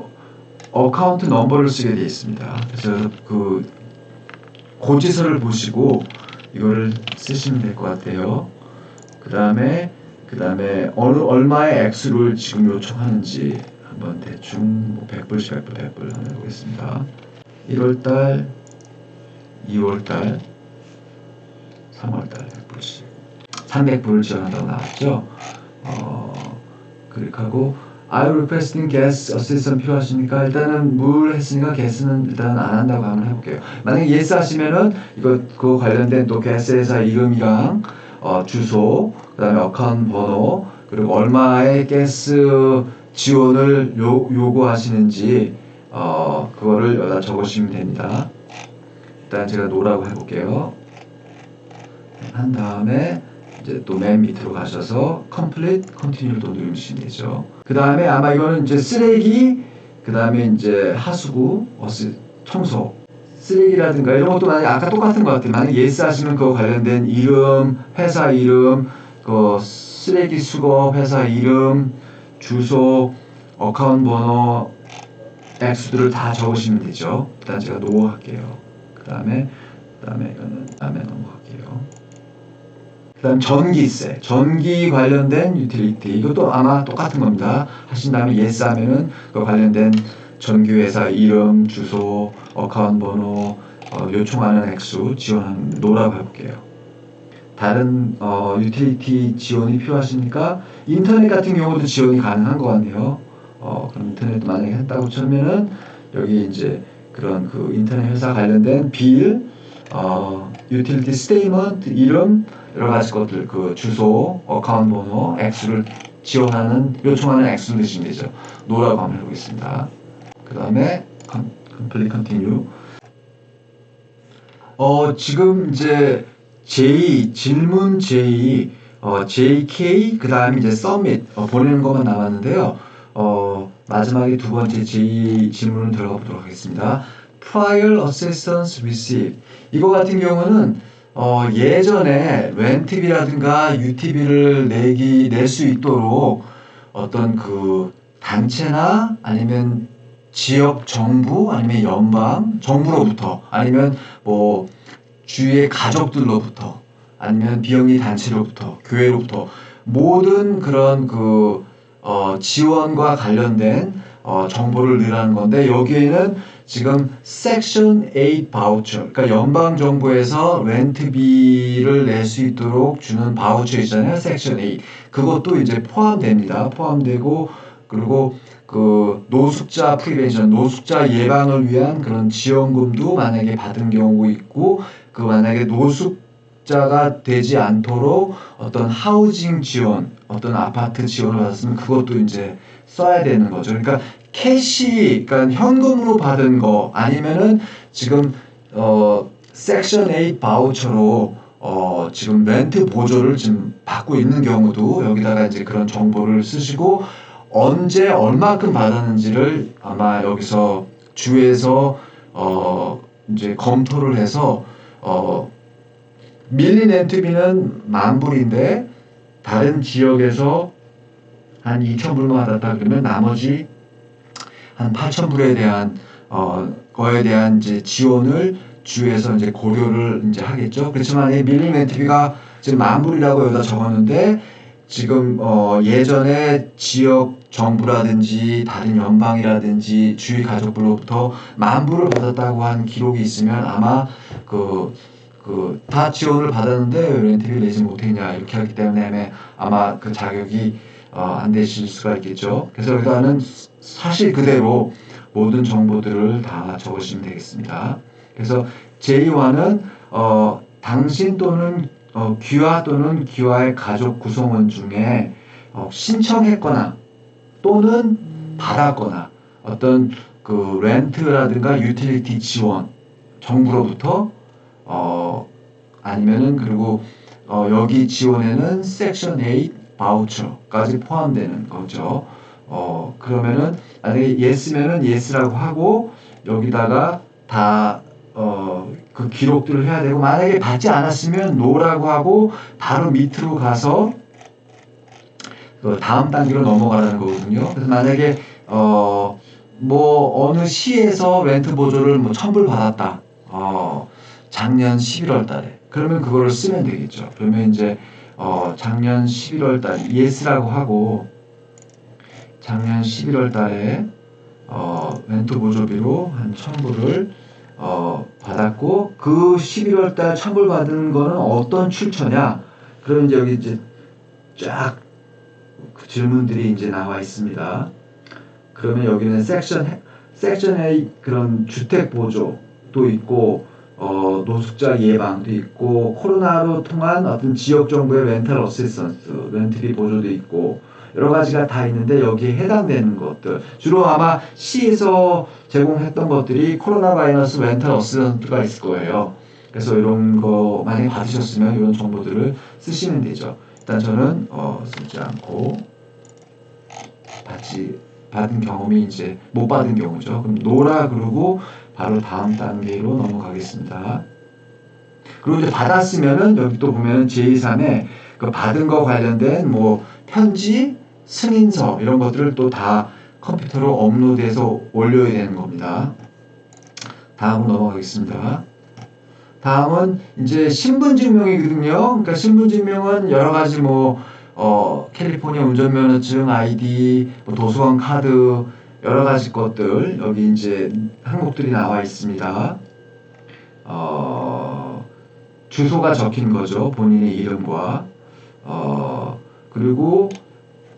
어카운트 넘버를 쓰게 되어 있습니다. 그래서 그 고지서를 보시고 이거를 쓰시면 될 것 같아요. 그 다음에 얼마의 액수를 지금 요청하는지 한번 대충 100불씩 100불 한번 해보겠습니다. 1월달, 2월달, 3월달 100불씩 300불을 지원한다고 나왔죠. 클릭하고 Are you requesting gas assistance 필요하십니까? 일단은 물 했으니까 가스는 일단 안 한다고 한번 해볼게요. 만약에 yes 하시면은 그거 관련된 또 가스 회사 이름이랑 주소, 그 다음에 어카운트 번호, 그리고 얼마의 가스 지원을 요구하시는지 그거를 여기다 적으시면 됩니다. 일단 제가 노라고 해볼게요. 한 다음에 이제 또 맨 밑으로 가셔서 complete, continue를 또 누르시면 되죠. 그 다음에 아마 이거는 이제 쓰레기, 그 다음에 이제 하수구, 청소, 쓰레기라든가 이런 것도 만약에 아까 똑같은 것 같아요. 만약에 yes 하시면 그거 관련된 이름, 회사 이름, 그 쓰레기 수거 회사 이름, 주소, 어카운트 번호, 액수들을 다 적으시면 되죠. 일단 제가 no 할게요. 그 다음에 이거는 다음에 넘어갈게요. 그 다음 전기세, 전기 관련된 유틸리티, 이것도 아마 똑같은 겁니다. 하신 다음에 yes 하면은 그 관련된 전기회사 이름, 주소, 어카운트 번호, 요청하는 액수, 지원하는 노라고 해볼게요. 다른 유틸리티 지원이 필요하십니까? 인터넷 같은 경우도 지원이 가능한 것 같네요. 그럼 인터넷도 만약에 했다고 치면은 여기 이제 그런 그 인터넷 회사 관련된 빌, 유틸리티 스테이먼트, 이름, 여러 가지 것들, 그 주소, 어카운트 번호, 액수를 요청하는 액수를 넣으시면 되죠. 노라고 한번 해보겠습니다. 그 다음에 complete continue. 지금 이제 질문 JK, 그 다음에 이제 submit, 보내는 것만 남았는데요. 마지막에 두 번째 질문을 들어가 보도록 하겠습니다. Prior assistance received. 이거 같은 경우는 예전에 렌트비라든가 유티비를 낼 수 있도록 어떤 그 단체나 아니면 지역 정부 아니면 연방 정부로부터 아니면 뭐 주위의 가족들로부터 아니면 비영리 단체로부터 교회로부터 모든 그런 그 지원과 관련된 정보를 넣으라는 건데, 여기에는 지금 섹션 8 바우처, 그러니까 연방 정부에서 렌트비를 낼 수 있도록 주는 바우처 있잖아요. 섹션 8. 그것도 이제 포함됩니다. 포함되고, 그리고 그 노숙자 프리벤션, 노숙자 예방을 위한 그런 지원금도 만약에 받은 경우 있고, 그 만약에 노숙자가 되지 않도록 어떤 하우징 지원, 어떤 아파트 지원을 받았으면 그것도 이제 써야 되는 거죠. 그러니까 캐시, 그러니까 현금으로 받은 거 아니면은 지금 섹션 8 바우처로 지금 렌트 보조를 지금 받고 있는 경우도 여기다가 이제 그런 정보를 쓰시고, 언제 얼마큼 받았는지를 아마 여기서 주에서 이제 검토를 해서 밀린 렌트비는 10,000불인데 다른 지역에서 한 2,000불만 받았다 그러면 나머지 한 8,000불에 대한 거에 대한 이제 지원을 주에서 이제 고려를 이제 하겠죠. 그렇지만 이 밀린 렌트비가 지금 10,000불이라고 여기다 적었는데 지금 예전에 지역 정부라든지 다른 연방이라든지 주위 가족들로부터 10,000불을 받았다고 한 기록이 있으면 아마 다 지원을 받았는데 왜 렌트비를 내지 못했냐 이렇게 하기 때문에 아마 그 자격이 안 되실 수가 있겠죠. 그래서 일단은 사실 그대로 모든 정보들을 다 적으시면 되겠습니다. 그래서 제2화는 당신 또는 귀화 또는 귀화의 가족 구성원 중에 신청했거나 또는 받았거나 어떤 그 렌트라든가 유틸리티 지원 정부로부터 아니면은 그리고 여기 지원에는 섹션 8 바우처까지 포함되는 거죠. 그러면은 만약에 yes면은 yes라고 하고 여기다가 다 그 기록들을 해야 되고 만약에 받지 않았으면 no라고 하고 바로 밑으로 가서 그 다음 단계로 넘어가라는 거거든요. 그래서 만약에 뭐 어느 시에서 렌트 보조를 뭐 1,000불 받았다. 작년 11월 달에. 그러면 그거를 쓰면 되겠죠. 그러면 이제 작년 11월 달 yes라고 하고 작년 11월 달에 렌트 보조비로 한 1,000불을 받았고 그 11월 달 1,000불 받은 거는 어떤 출처냐? 그러면 이제 여기 이제 쫙 그 질문들이 이제 나와 있습니다. 그러면 여기는 섹션에 그런 주택 보조도 있고 노숙자 예방도 있고 코로나로 통한 어떤 지역 정부의 렌탈 어시스턴스, 렌트비 보조도 있고 여러 가지가 다 있는데 여기에 해당되는 것들 주로 아마 시에서 제공했던 것들이 코로나 바이러스 렌탈 어시스턴스가 있을 거예요. 그래서 이런 거 만약에 받으셨으면 이런 정보들을 쓰시면 되죠. 일단 저는 쓰지 않고 받은 경험이 이제 못 받은 경우죠. 그럼 노라 그러고 바로 다음 단계로 넘어가겠습니다. 그리고 이제 받았으면은 여기 또 보면은 제23에 그 받은 거 관련된 뭐 편지, 승인서 이런 것들을 또 다 컴퓨터로 업로드해서 올려야 되는 겁니다. 다음으로 넘어가겠습니다. 다음은 이제 신분증명이거든요. 그러니까 신분증명은 여러 가지 뭐 캘리포니아 운전면허증, 아이디, 뭐 도서관 카드 여러 가지 것들 여기 이제 항목들이 나와 있습니다. 주소가 적힌 거죠. 본인의 이름과 그리고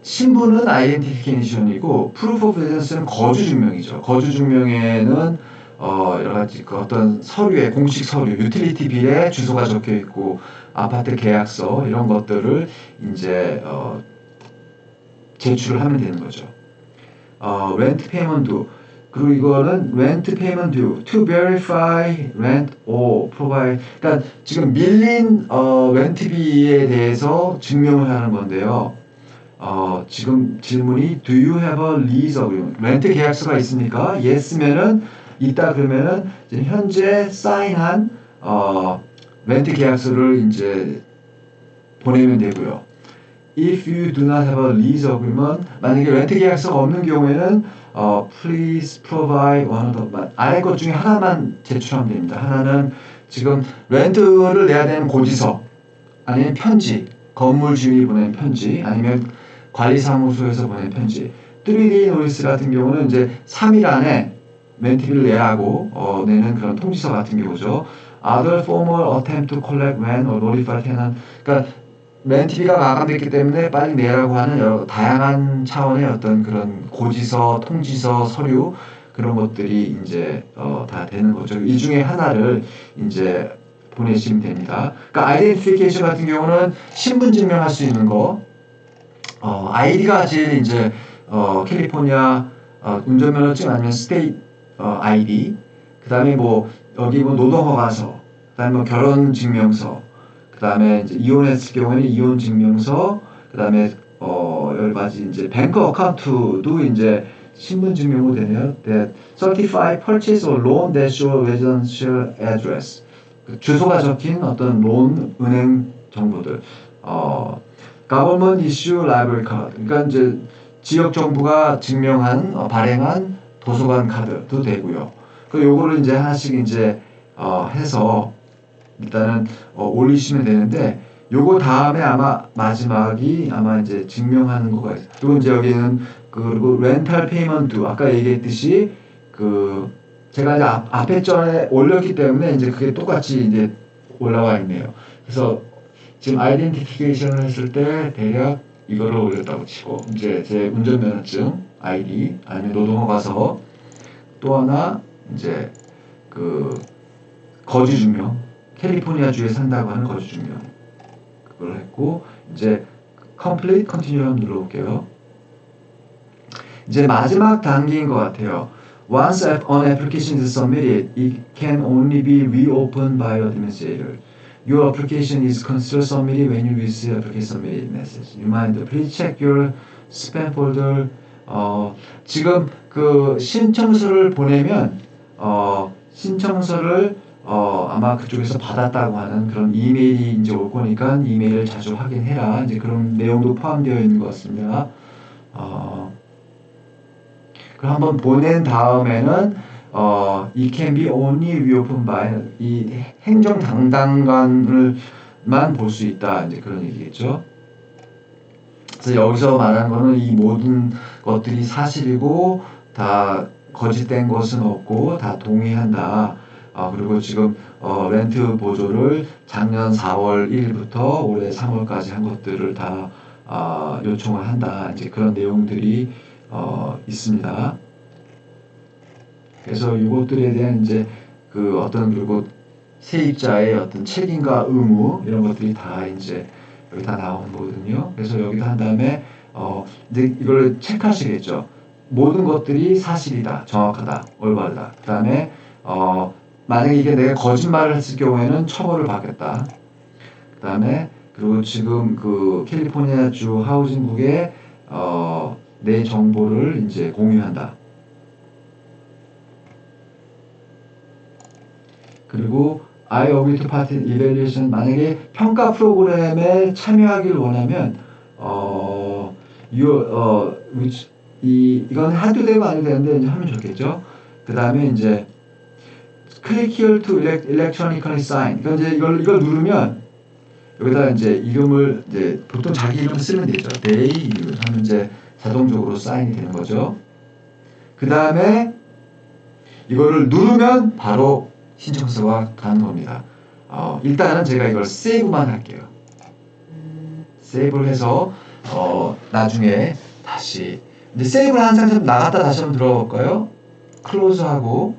신분은 아이덴티피케이션이고 프루프 오브 레지던스는 거주 증명이죠. 거주 증명에는 여러 가지 그 어떤 서류에 공식 서류, 유틸리티 빌에 주소가 적혀 있고 아파트 계약서 이런 것들을 이제 제출을 하면 되는 거죠. rent payment due. 그리고 이거는 rent payment due to verify rent or provide. 그러니까 지금 밀린 렌트비에 대해서 증명을 하는 건데요. 지금 질문이 do you have a lease agreement? 렌트 계약서가 있습니까? yes면은 있다 그러면은 이제 현재 사인한 렌트 계약서를 이제 보내면 되고요. If you do not have a lease agreement, 만약에 렌트 계약서가 없는 경우에는 please provide one of the 아래 것 중에 하나만 제출하면 됩니다. 하나는 지금 렌트를 내야 되는 고지서, 아니면 편지, 건물 주인이 보낸 편지, 아니면 관리사무소에서 보낸 편지. 3D 노리스 같은 경우는 이제 3일 안에 렌트비를 내야 하고 내는 그런 통지서 같은 경우죠. Other formal attempt to collect rent or notify tenant. 그러니까 렌트비가 마감됐기 때문에 빨리 내라고 하는 여러 다양한 차원의 어떤 그런 고지서, 통지서, 서류 그런 것들이 이제 다 되는 거죠. 이 중에 하나를 이제 보내시면 됩니다. 그러니까 아이덴티피케이션 같은 경우는 신분 증명할 수 있는 거, 아이디가 제일 이제 캘리포니아 운전면허증 아니면 스테이트 아이디, 그 다음에 뭐 여기 뭐 노동허가서, 그 다음에 뭐 결혼증명서, 그 다음에 이제 이혼했을 경우에는 이혼증명서, 그 다음에 여러 가지 이제 뱅크 어카운트도 이제 신분증명으로 되네요. That certified purchase or loan that show residential address. 주소가 적힌 어떤 론 은행 정보들. Government issue library card. 그러니까 이제 지역 정부가 증명한 발행한 도서관 카드도 되고요. 그 요거를 이제 하나씩 이제 해서 일단은 올리시면 되는데, 요거 다음에 아마 마지막이 아마 이제 증명하는 거가 있어요. 그리고 이제 여기는 그리고 렌탈 페이먼트, 아까 얘기했듯이 제가 이제 앞에 전에 올렸기 때문에 이제 그게 똑같이 이제 올라와 있네요. 그래서 지금 아이덴티피케이션을 했을 때 대략 이거를 올렸다고 치고, 이제 제 운전면허증 아이디 아니면 노동허가서, 또 하나 이제 거주 증명, 캘리포니아 주에 산다고 하는 거주 증명, 그걸 했고, 이제 complete continue 한번 눌러볼게요. 이제 마지막 단계인 것 같아요. Once an application is submitted, it can only be reopened by administrator. Your application is considered submitted when you receive application submitted message. Reminder, please check your spam folder. 지금 신청서를 보내면 신청서를 아마 그쪽에서 받았다고 하는 그런 이메일이 이제 올 거니까 이메일을 자주 확인해라. 이제 그런 내용도 포함되어 있는 것 같습니다. 그럼 한번 보낸 다음에는 it can be only reopened by 이 행정 담당관을만 볼 수 있다. 이제 그런 얘기겠죠. 그래서 여기서 말하는 거는 이 모든 것들이 사실이고 다 거짓된 것은 없고 다 동의한다. 그리고 지금 렌트 보조를 작년 4월 1일부터 올해 3월까지 한 것들을 다 요청을 한다. 이제 그런 내용들이 있습니다. 그래서 이것들에 대한 이제 그리고 세입자의 어떤 책임과 의무 이런 것들이 다 이제 여기 다 나오는 거거든요. 그래서 여기다 한 다음에 이제 이걸 체크하시겠죠. 모든 것들이 사실이다, 정확하다, 올바르다. 그 다음에 만약에 이게 내가 거짓말을 했을 경우에는 처벌을 받겠다. 그 다음에 그리고 지금 캘리포니아 주 하우징국에 내 정보를 이제 공유한다. 그리고 I agree to part in evaluation. 만약에 평가 프로그램에 참여하기를 원하면 이건 해도 되고 안 해도 되는데 이제 하면 좋겠죠. 그 다음에 이제 click here to electronically sign. 이걸 누르면 여기다 이제 이름을 이제 보통 자기 이름 쓰면 되죠. 내 이름 하면 이제 자동적으로 사인이 되는 거죠. 그 다음에 이거를 누르면 바로 신청서가 가는 겁니다. 일단은 제가 이걸 세이브만 할게요. 세이브를 해서 나중에 다시 이제 세이브를 한 상태로 나갔다 다시 한번 들어볼까요? 클로즈하고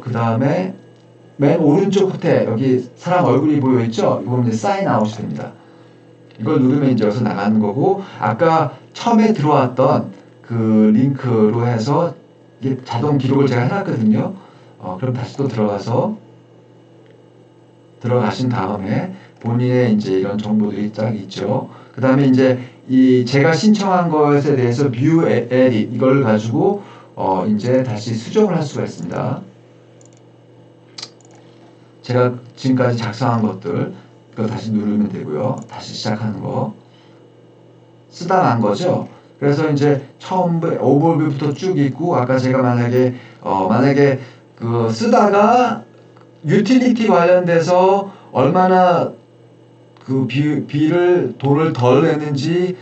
그 다음에 맨 오른쪽 끝에 여기 사람 얼굴이 보여있죠? 이거는 이제 사인 아웃이 됩니다. 이걸 누르면 이제 여기서 나가는 거고, 아까 처음에 들어왔던 그 링크로 해서 이게 자동 기록을 제가 해놨거든요. 그럼 다시 또 들어가신 다음에 본인의 이제 이런 정보들이 딱 있죠. 그 다음에 이제 제가 신청한 것에 대해서 view edit 이걸 가지고 이제 다시 수정을 할 수가 있습니다. 제가 지금까지 작성한 것들 그거 다시 누르면 되고요. 다시 시작하는 거 쓰다 만 거죠. 그래서 이제 처음 오버뷰부터 쭉 있고, 아까 제가 만약에 쓰다가 유틸리티 관련돼서 얼마나 돈을 덜 냈는지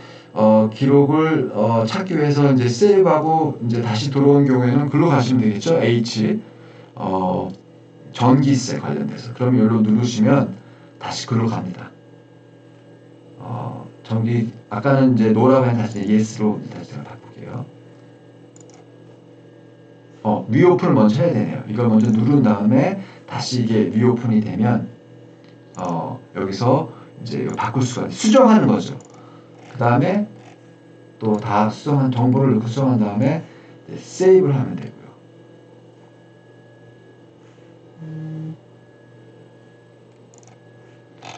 기록을 찾기 위해서 이제 세이브하고 이제 다시 들어온 경우에는 글로 가시면 되겠죠. H 전기세 관련돼서. 그럼 여기로 누르시면 다시 글로 갑니다. 아까는 이제 노라고 했는데 다시 yes로 다시 제가 바꿀게요. 리오픈을 먼저 해야 되네요. 이걸 먼저 누른 다음에 다시 이게 리오픈이 되면 여기서 이제 이거 바꿀 수가 수정하는 거죠. 그 다음에 또 다 수정한 정보를 넣고 수정한 다음에 세이브를 하면 되고요.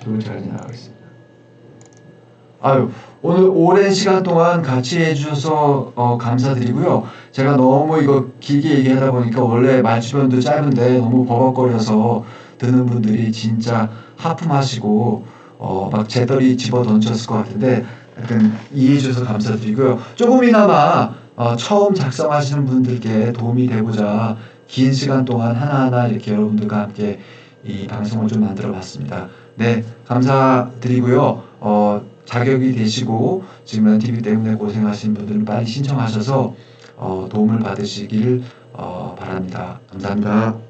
그리고 제가 이제 나가겠습니다. 오늘 오랜 시간 동안 같이 해주셔서 감사드리고요. 제가 너무 이거 길게 얘기하다 보니까 원래 말주변도 짧은데 너무 버벅거려서 듣는 분들이 진짜 하품하시고 막 재떨이 집어 던졌을 것 같은데 약간 이해해 주셔서 감사드리고요. 조금이나마 처음 작성하시는 분들께 도움이 되고자 긴 시간 동안 하나하나 이렇게 여러분들과 함께 이 방송을 좀 만들어 봤습니다. 네, 감사드리고요. 자격이 되시고 지금 런티비 때문에 고생하신 분들은 빨리 신청하셔서 도움을 받으시길 바랍니다. 감사합니다.